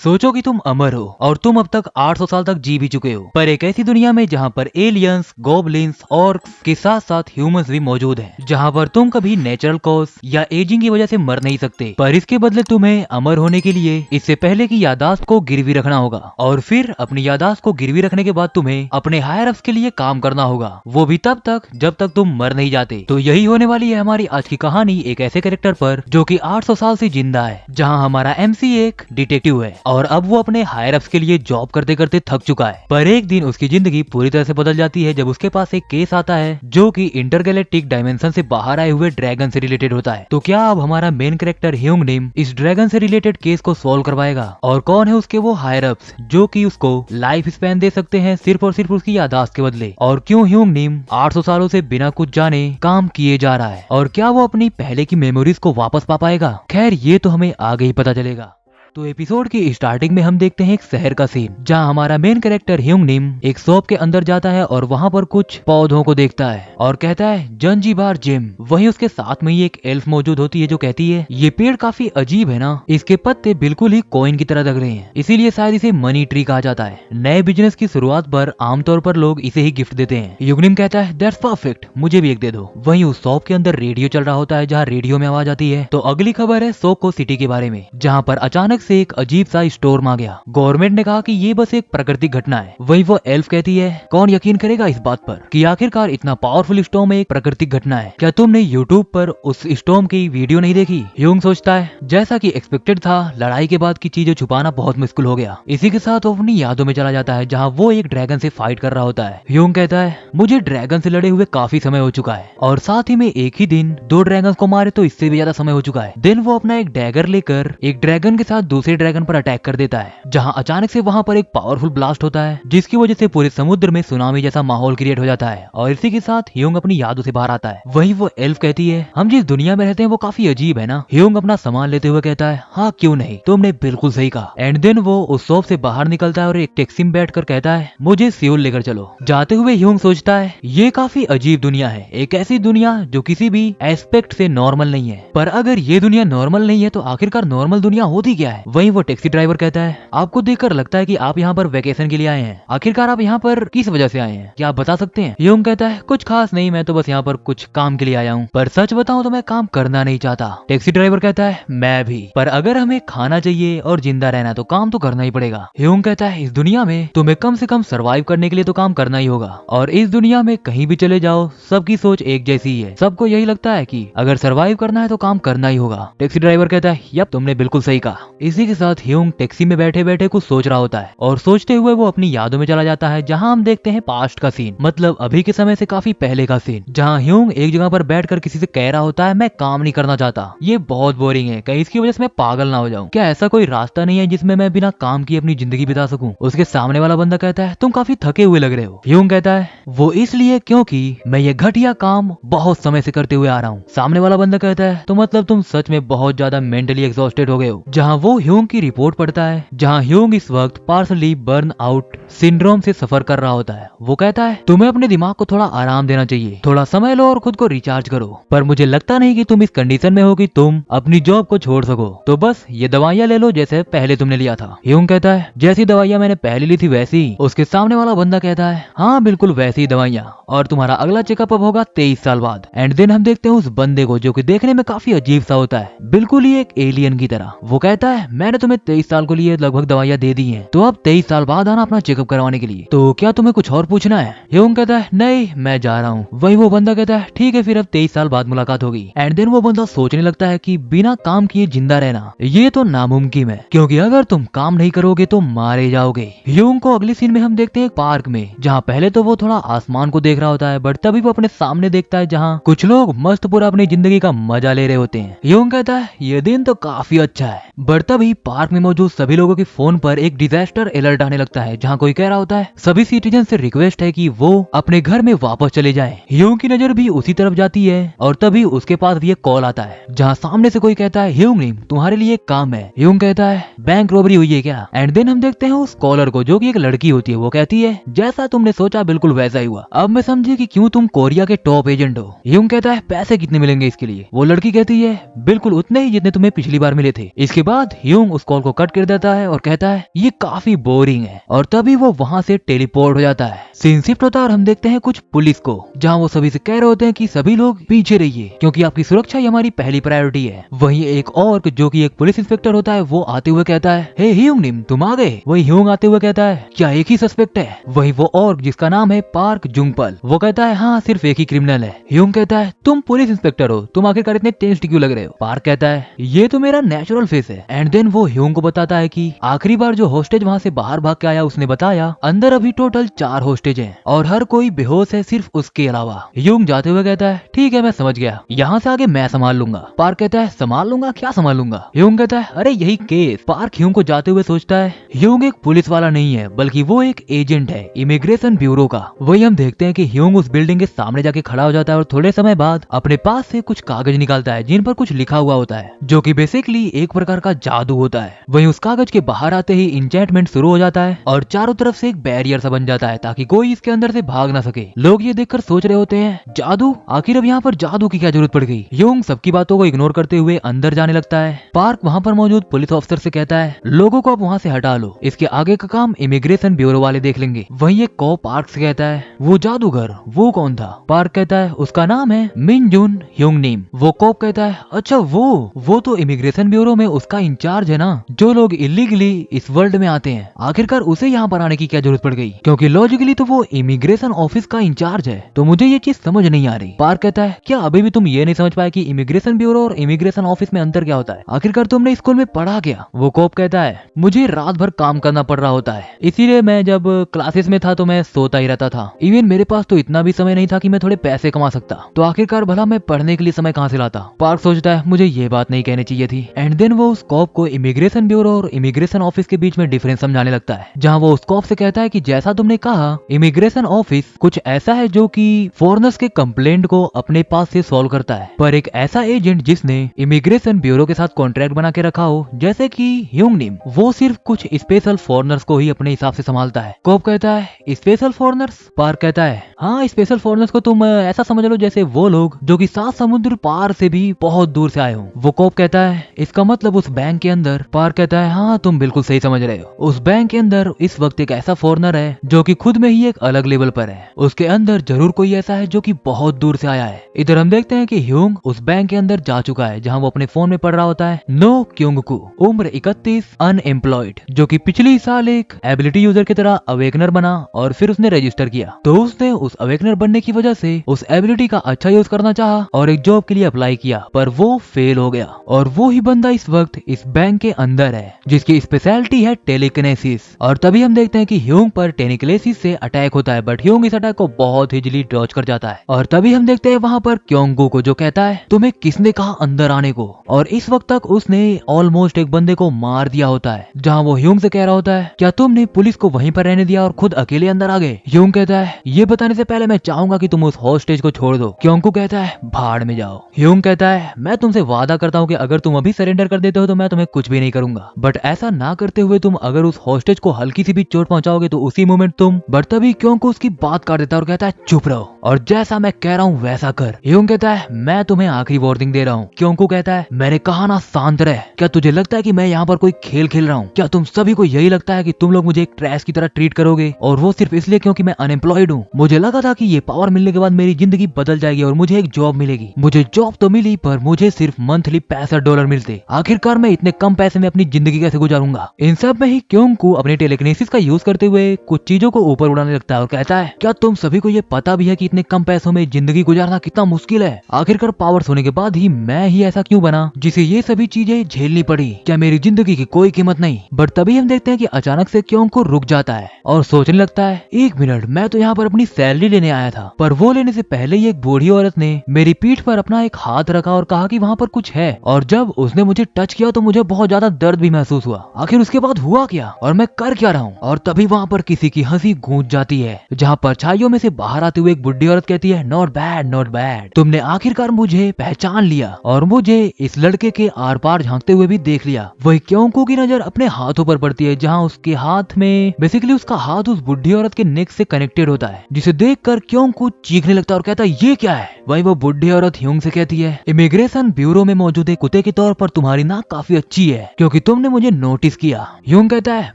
सोचो कि तुम अमर हो और तुम अब तक 800 साल तक जी भी चुके हो, पर एक ऐसी दुनिया में जहाँ पर एलियंस, गोबलिन्स, ऑर्क्स के साथ साथ ह्यूमंस भी मौजूद हैं, जहाँ पर तुम कभी नेचुरल कॉज या एजिंग की वजह से मर नहीं सकते, पर इसके बदले तुम्हें अमर होने के लिए इससे पहले की यादाश्त को गिरवी रखना होगा और फिर अपनी यादाश्त को गिरवी रखने के बाद तुम्हें अपने हायर अप्स के लिए काम करना होगा, वो भी तब तक जब तक तुम मर नहीं जाते। तो यही होने वाली है हमारी आज की कहानी एक ऐसे कैरेक्टर पर जो कि 800 साल से जिंदा है, जहाँ हमारा MC एक डिटेक्टिव है और अब वो अपने हायर अप्स के लिए जॉब करते करते थक चुका है। पर एक दिन उसकी जिंदगी पूरी तरह से बदल जाती है जब उसके पास एक केस आता है जो कि इंटरगैलेक्टिक डायमेंशन से बाहर आए हुए ड्रैगन से रिलेटेड होता है। तो क्या अब हमारा मेन कैरेक्टर ह्यूंग निम इस ड्रैगन से रिलेटेड केस को सॉल्व करवाएगा और कौन है उसके वो हायर अप्स जो कि उसको लाइफ स्पैन दे सकते हैं सिर्फ और सिर्फ उसकी यादाश्त के बदले, और क्यों ह्यूंग निम 800 सालों से बिना कुछ जाने काम किए जा रहा है और क्या वो अपनी पहले की मेमोरीज को वापस पा पाएगा। खैर ये तो हमें आगे ही पता चलेगा। तो एपिसोड की स्टार्टिंग में हम देखते हैं एक शहर का सीन जहां हमारा मेन कैरेक्टर ह्यूंग निम एक शॉप के अंदर जाता है और वहां पर कुछ पौधों को देखता है और कहता है जंजीबार जिम। वहीं उसके साथ में ही एक एल्फ मौजूद होती है जो कहती है ये पेड़ काफी अजीब है ना, इसके पत्ते बिल्कुल ही कॉइन की तरह लग रहे हैं, इसीलिए शायद इसे मनी ट्री कहा जाता है। नए बिजनेस की शुरुआत पर आमतौर पर लोग इसे ही गिफ्ट देते हैं। ह्यूंग निम कहता है दैट्स परफेक्ट, मुझे भी एक दे दो। वहीं उस शॉप के अंदर रेडियो चल रहा होता है जहाँ रेडियो में आवाज आती है। तो अगली खबर है सोको सिटी के बारे में जहाँ पर अचानक से एक अजीब सा स्टोर्म आ गया। गवर्नमेंट ने कहा कि ये बस एक प्राकृतिक घटना है। वही वो एल्फ कहती है कौन यकीन करेगा इस बात पर कि आखिरकार इतना पावरफुल स्टॉर्म एक प्राकृतिक घटना है। क्या तुमने यूट्यूब पर उस स्टॉर्म की वीडियो नहीं देखी? ह्यूंग सोचता है जैसा कि एक्सपेक्टेड था, लड़ाई के बाद की चीजें छुपाना बहुत मुश्किल हो गया। इसी के साथ वो अपनी यादों में चला जाता है जहाँ वो एक ड्रैगन से फाइट कर रहा होता है। ह्यूंग कहता है मुझे ड्रैगन से लड़े हुए काफी समय हो चुका है और साथ ही में एक ही दिन 2 ड्रैगन को मारे तो इससे भी ज्यादा समय हो चुका है। देन वो अपना एक डैगर लेकर एक ड्रैगन के साथ दूसरे ड्रैगन पर अटैक कर देता है जहां अचानक से वहां पर एक पावरफुल ब्लास्ट होता है जिसकी वजह से पूरे समुद्र में सुनामी जैसा माहौल क्रिएट हो जाता है और इसी के साथ ह्यूंग अपनी यादों से बाहर आता है। वहीं वो एल्फ कहती है हम जिस दुनिया में रहते हैं वो काफी अजीब है ना। ह्यूंग अपना सामान लेते हुए कहता है हाँ क्यों नहीं, तुमने बिल्कुल सही कहा। एंड देन वो उस शॉप से बाहर निकलता है और एक टैक्सी में बैठकर कहता है मुझे सियोल लेकर चलो। जाते हुए ह्यूंग सोचता है ये काफी अजीब दुनिया है, एक ऐसी दुनिया जो किसी भी एस्पेक्ट से नॉर्मल नहीं है। पर अगर ये दुनिया नॉर्मल नहीं है तो आखिरकार नॉर्मल दुनिया होती क्या है? वहीं वो टैक्सी ड्राइवर कहता है आपको देखकर लगता है कि आप यहाँ पर वेकेशन के लिए आए हैं, आखिरकार आप यहाँ पर किस वजह से आए हैं, क्या आप बता सकते हैं? ह्यूंग कहता है कुछ खास नहीं, मैं तो बस यहाँ पर कुछ काम के लिए आया हूँ, पर सच बताऊँ तो मैं काम करना नहीं चाहता। टैक्सी ड्राइवर कहता है मैं भी, पर अगर हमें खाना चाहिए और जिंदा रहना तो काम तो करना ही पड़ेगा। ह्यूंग कहता है इस दुनिया में तुम्हें कम से कम सर्वाइव करने के लिए तो काम करना ही होगा और इस दुनिया में कहीं भी चले जाओ सबकी सोच एक जैसी ही है, सबको यही लगता है कि अगर सर्वाइव करना है तो काम करना ही होगा। टैक्सी ड्राइवर कहता है यप तुमने बिल्कुल सही कहा। इसी के साथ ह्यूंग टैक्सी में बैठे बैठे कुछ सोच रहा होता है और सोचते हुए वो अपनी यादों में चला जाता है जहां हम देखते हैं पास्ट का सीन, मतलब अभी के समय से काफी पहले का सीन, जहां ह्यूंग एक जगह पर बैठकर किसी से कह रहा होता है मैं काम नहीं करना चाहता, ये बहुत बोरिंग है, कहीं इसकी वजह से मैं पागल ना हो जाऊं, क्या ऐसा कोई रास्ता नहीं है जिसमें मैं बिना काम किए अपनी जिंदगी बिता सकूं? उसके सामने वाला बंदा कहता है तुम काफी थके हुए लग रहे हो। ह्यूंग कहता है वो इसलिए क्योंकि मैं ये घटिया काम बहुत समय से करते हुए आ रहा हूँ। सामने वाला बंदा कहता है तो मतलब तुम सच में बहुत ज्यादा मेंटली एग्जॉस्टेड हो गए हो। जहाँ वो ह्यूंग की रिपोर्ट पढ़ता है जहाँ ह्यूंग इस वक्त पार्शली बर्न आउट सिंड्रोम से सफर कर रहा होता है। वो कहता है तुम्हें अपने दिमाग को थोड़ा आराम देना चाहिए, थोड़ा समय लो और खुद को रिचार्ज करो, पर मुझे लगता नहीं कि तुम इस कंडीशन में हो कि तुम अपनी जॉब को छोड़ सको, तो बस ये दवाइयाँ ले लो जैसे पहले तुमने लिया था। ह्यूंग कहता है जैसी दवाइयाँ मैंने पहले ली थी वैसी। उसके सामने वाला बंदा कहता है हाँ बिल्कुल वैसी दवाइयाँ, और तुम्हारा अगला चेकअप अब होगा 23 साल बाद। एंड देन हम देखते हैं उस बंदे को जो कि देखने में काफी अजीब सा होता है, बिल्कुल ही एक एलियन की तरह। वो कहता है मैंने तुम्हें 23 साल के लिए लगभग दवाइयाँ दे दी है, तो अब 23 साल बाद आना अपना चेकअप करवाने के लिए, तो क्या तुम्हें कुछ और पूछना है? ह्यूंग कहता है नहीं मैं जा रहा हूँ। वही वो बंदा कहता है ठीक है फिर अब 23 साल बाद मुलाकात होगी। एंड देन वो बंदा सोचने लगता है कि बिना काम किए जिंदा रहना ये तो नामुमकिन है, क्योंकि अगर तुम काम नहीं करोगे तो मारे जाओगे। ह्यूंग को अगली सीन में हम देखते हैं एक पार्क में जहाँ पहले तो वो थोड़ा आसमान को देख रहा होता है, बट तभी वो अपने सामने देखता है जहाँ कुछ लोग मस्त पूरा अपनी जिंदगी का मजा ले रहे होते हैं। ह्यूंग कहता है ये दिन तो काफी अच्छा है, बट तभी पार्क में मौजूद सभी लोगों के फोन पर एक डिजास्टर अलर्ट आने लगता है जहाँ कोई कह रहा होता है सभी सिटीजन से रिक्वेस्ट है कि वो अपने घर में वापस चले जाएं। ह्यूंग की नजर भी उसी तरफ जाती है और तभी उसके पास भी एक कॉल आता है जहाँ सामने से कोई कहता है ह्यूंग निम तुम्हारे लिए एक काम है। ह्यूंग कहता है बैंक रॉबरी हुई है क्या? एंड देन हम देखते हैं उस कॉलर को जो कि एक लड़की होती है। वो कहती है जैसा तुमने सोचा बिल्कुल वैसा ही हुआ, अब मैं समझी कि क्यों तुम कोरिया के टॉप एजेंट हो। ह्यूंग कहता है पैसे कितने मिलेंगे इसके लिए? वो लड़की कहती है बिल्कुल उतने ही जितने तुम्हें पिछली बार मिले थे। इसके बाद ह्यूंग उस कॉल को कट कर देता है और कहता है ये काफी बोरिंग है, और तभी वो वहाँ से टेलीपोर्ट हो जाता है। सीन शिफ्ट होता है और हम देखते हैं कुछ पुलिस को, जहाँ वो सभी से कह रहे होते हैं कि सभी लोग पीछे रहिए क्योंकि आपकी सुरक्षा ही हमारी पहली प्रायोरिटी है। वहीं एक और जो कि एक पुलिस इंस्पेक्टर होता है वो आते हुए कहता है हे ह्यूंग निम तुम आ गए। वही ह्यूंग आते हुए कहता है क्या एक ही सस्पेक्ट है? वही वो और जिसका नाम है पार्क जुंगपल, वो कहता है हाँ सिर्फ एक ही क्रिमिनल है। ह्यूंग कहता है तुम पुलिस इंस्पेक्टर हो, तुम आखिरकार इतने टेंस्ड क्यों लग रहे हो? पार्क कहता है ये तो मेरा नेचुरल फेस है। एंड देन वो ह्यूंग को बताता है कि आखिरी बार जो होस्टेज वहाँ से बाहर भाग के आया उसने बताया अंदर अभी टोटल 4 होस्टेज हैं और हर कोई बेहोश है सिर्फ उसके अलावा। ह्यूंग जाते हुए कहता है ठीक है मैं समझ गया, यहाँ से आगे मैं संभाल लूंगा। पार्क कहता है संभाल लूंगा? क्या संभाल लूंगा? ह्यूंग कहता है अरे यही केस। पार्क ह्यूंग को जाते हुए सोचता है ह्यूंग एक पुलिस वाला नहीं है बल्कि वो एक एजेंट है इमिग्रेशन ब्यूरो का। वही हम देखते हैं कि ह्यूंग उस बिल्डिंग के सामने जाके खड़ा हो जाता है और थोड़े समय बाद अपने पास से कुछ कागज निकालता है जिन पर कुछ लिखा हुआ होता है जो कि बेसिकली एक प्रकार का जादू होता है। वहीं उस कागज के बाहर आते ही इंचेंटमेंट शुरू हो जाता है और चारों तरफ से एक बैरियर सा बन जाता है ताकि कोई इसके अंदर से भाग ना सके। लोग ये देखकर सोच रहे होते हैं जादू, आखिर अब यहाँ पर जादू की क्या जरूरत पड़ गई? ह्यूंग सबकी बातों को इग्नोर करते हुए अंदर जाने लगता है। पार्क वहाँ पर मौजूद पुलिस ऑफिसर से कहता है लोगों को अब वहाँ से हटा लो, इसके आगे का काम इमिग्रेशन ब्यूरो वाले देख लेंगे। वहीं एक कॉप पार्क से कहता है वो जादूगर वो कौन था? पार्क कहता है उसका नाम है मिनजुन ह्यूंग निम। वो कॉप कहता है अच्छा वो तो इमिग्रेशन ब्यूरो में उसका इंचार्ज है ना, जो लोग इलीगली इस वर्ल्ड में आते हैं। आखिरकार उसे यहाँ पर आने की क्या जरूरत पड़ गई? क्योंकि लॉजिकली तो वो इमिग्रेशन ऑफिस का इंचार्ज है। तो मुझे ये चीज समझ नहीं आ रही। पार्क कहता है क्या अभी भी तुम ये नहीं समझ पाए कि इमिग्रेशन ब्यूरो और इमिग्रेशन ऑफिस में अंतर क्या होता है? आखिरकार तुमने स्कूल में पढ़ा क्या? वो कॉप कहता है मुझे रात भर काम करना पड़ रहा होता है, इसीलिए मैं जब क्लासेस में था तो मैं सोता ही रहता था। इवन मेरे पास तो इतना भी समय नहीं था कि मैं थोड़े पैसे कमा सकता, तो आखिरकार भला मैं पढ़ने के लिए समय कहाँ से लाता? पार्क सोचता है मुझे ये बात नहीं कहनी चाहिए थी। एंड देन वो उस कॉप को इमिग्रेशन ब्यूरो और इमिग्रेशन ऑफिस के बीच में डिफरेंस समझाने लगता है, जहाँ वो उस कॉप से कहता है कि जैसा तुमने कहा इमिग्रेशन ऑफिस कुछ ऐसा है जो कि फॉरेनर्स के कंप्लेंट को अपने पास से सॉल्व करता है, पर एक ऐसा एजेंट जिसने इमिग्रेशन ब्यूरो के साथ कॉन्ट्रैक्ट बना के रखा हो जैसे कि ह्यूंग निम, वो सिर्फ कुछ स्पेशल फॉरेनर्स को ही अपने हिसाब से संभालता है। कॉप कहता है स्पेशल फॉरेनर्स? पार्क कहता है हाँ स्पेशल फॉरेनर्स को तुम ऐसा समझ लो जैसे वो लोग जो कि 7 समुद्र पार से भी बहुत दूर से आए हो। वो कॉप कहता है इसका मतलब उस बैंक के अंदर? पार्क कहता है हाँ तुम बिल्कुल सही समझ रहे हो, उस बैंक के अंदर इस वक्त एक ऐसा फॉरेनर है जो कि खुद में ही एक अलग लेवल पर है, उसके अंदर जरूर कोई ऐसा है जो कि बहुत दूर से आया है। इधर हम देखते हैं कि ह्यूंग उस बैंक के अंदर जा चुका है जहां वो अपने फोन में पढ़ रहा होता है नो क्योंगकू, उम्र 31, अनएम्प्लॉयड, जो कि पिछली साल एक एबिलिटी यूजर की तरह अवेकनर बना और फिर उसने रजिस्टर किया। तो उसने उस अवेकनर बनने की वजह से उस एबिलिटी का अच्छा यूज करना चाहा और एक जॉब के लिए अप्लाई किया, पर वो फेल हो गया। और वो ही बंदा इस वक्त इस बैंक के अंदर है जिसकी स्पेशलिटी है टेलीकिनेसिस। और तभी हम देखते हैं कि ह्यूंग पर टेलीकिनेसिस से अटैक होता है, बट ह्यूंग इस अटैक को बहुत इजीली डॉज कर जाता है। और तभी हम देखते हैं वहाँ पर क्योंगू को, जो कहता है तुम्हें किसने कहा अंदर आने को? और इस वक्त तक उसने ऑलमोस्ट एक बंदे को मार दिया होता है, जहाँ वो ह्यूंग से कह रहा होता है क्या तुमने पुलिस को वहीं पर रहने दिया और खुद अकेले अंदर आ गए? ह्यूंग कहता है ये बताने से पहले मैं चाहूंगा कि तुम उस हॉस्टेज को छोड़ दो। क्योंकू कहता है भाड़ में जाओ। ह्यूंग कहता है मैं तुमसे वादा करता हूँ कि अगर तुम अभी सरेंडर कर देते हो तो मैं तुम्हें कुछ भी नहीं करूंगा, बट ऐसा ना करते हुए तुम अगर उस हॉस्टेज को हल्की सी भी चोट पहुंचाओगे तो उसी मोमेंट तुम। बट तभी क्योंकू उसकी बात काट देता है और कहता है चुप रहो और जैसा मैं कह रहा हूँ वैसा कर। ह्यूंग कहता है मैं तुम्हें आखिरी वार्निंग दे रहा हूँ। क्योंकू कहता है मैंने कहा ना शांत रह, क्या तुझे लगता है कि मैं यहाँ पर कोई खेल खेल रहा हूँ? क्या तुम सभी को यही लगता है कि तुम लोग मुझे एक ट्रैश की तरह ट्रीट करोगे और वो सिर्फ इसलिए क्योंकि मैं अनएम्प्लॉयड हूँ? मुझे लगा था कि ये पावर मिलने के बाद मेरी जिंदगी बदल जाएगी और मुझे एक जॉब मिलेगी। मुझे जॉब तो मिली पर मुझे सिर्फ मंथली $65 मिलते। आखिरकार मैं इतने कम पैसे में अपनी जिंदगी कैसे गुजारूंगा? इन सब में ही क्योंकू अपने टेलीकिनेसिस का यूज करते हुए कुछ चीजों को ऊपर उड़ाने लगता है और कहता है क्या तुम सभी को ये पता भी है कि इतने कम पैसों में जिंदगी गुजारना कितना मुश्किल है? आखिरकार पावर्स होने के बाद ही मैं ही ऐसा क्यों बना जिसे ये सभी चीजें झेलनी पड़ी? क्या मेरी जिंदगी की कोई कीमत नहीं? बट तभी हम देखते हैं कि अचानक से क्योंकू रुक जाता है और सोचने लगता है 1 मिनट, मैं तो यहाँ पर अपनी सैलरी लेने आया था। पर वो लेने से पहले ही एक बूढ़ी औरत ने मेरी पीठ पर अपना एक हाथ रखा और कहा कि वहाँ पर कुछ है, और जब उसने मुझे टच किया तो मुझे बहुत ज्यादा दर्द भी महसूस हुआ। आखिर उसके बाद हुआ क्या और मैं कर क्या रहा हूँ? और तभी वहाँ पर किसी की हंसी गूंज जाती है, जहाँ परछाइयों में से बाहर आते हुए एक बुढ़ी औरत कहती है नॉट बैड नॉट बैड, तुमने आखिरकार मुझे पहचान लिया और मुझे इस लड़के के आर पार झांकते हुए भी देख लिया। वही क्योंकू की नजर अपने हाथों पर पड़ती है, जहाँ उसके हाथ में बेसिकली उसका हाथ उस बुढ़ी औरत के नेक से कनेक्टेड होता है, जिसे देखकर क्योंकू चीखने लगता है और कहता है ये क्या है? वही वो बुढ़ी औरत ह्यूंग से कहती है इमिग्रेशन ब्यूरो में मौजूद एक कुत्ते के तौर पर तुम्हारी नाक काफी सच्ची है क्योंकि तुमने मुझे नोटिस किया। ह्यूंग कहता है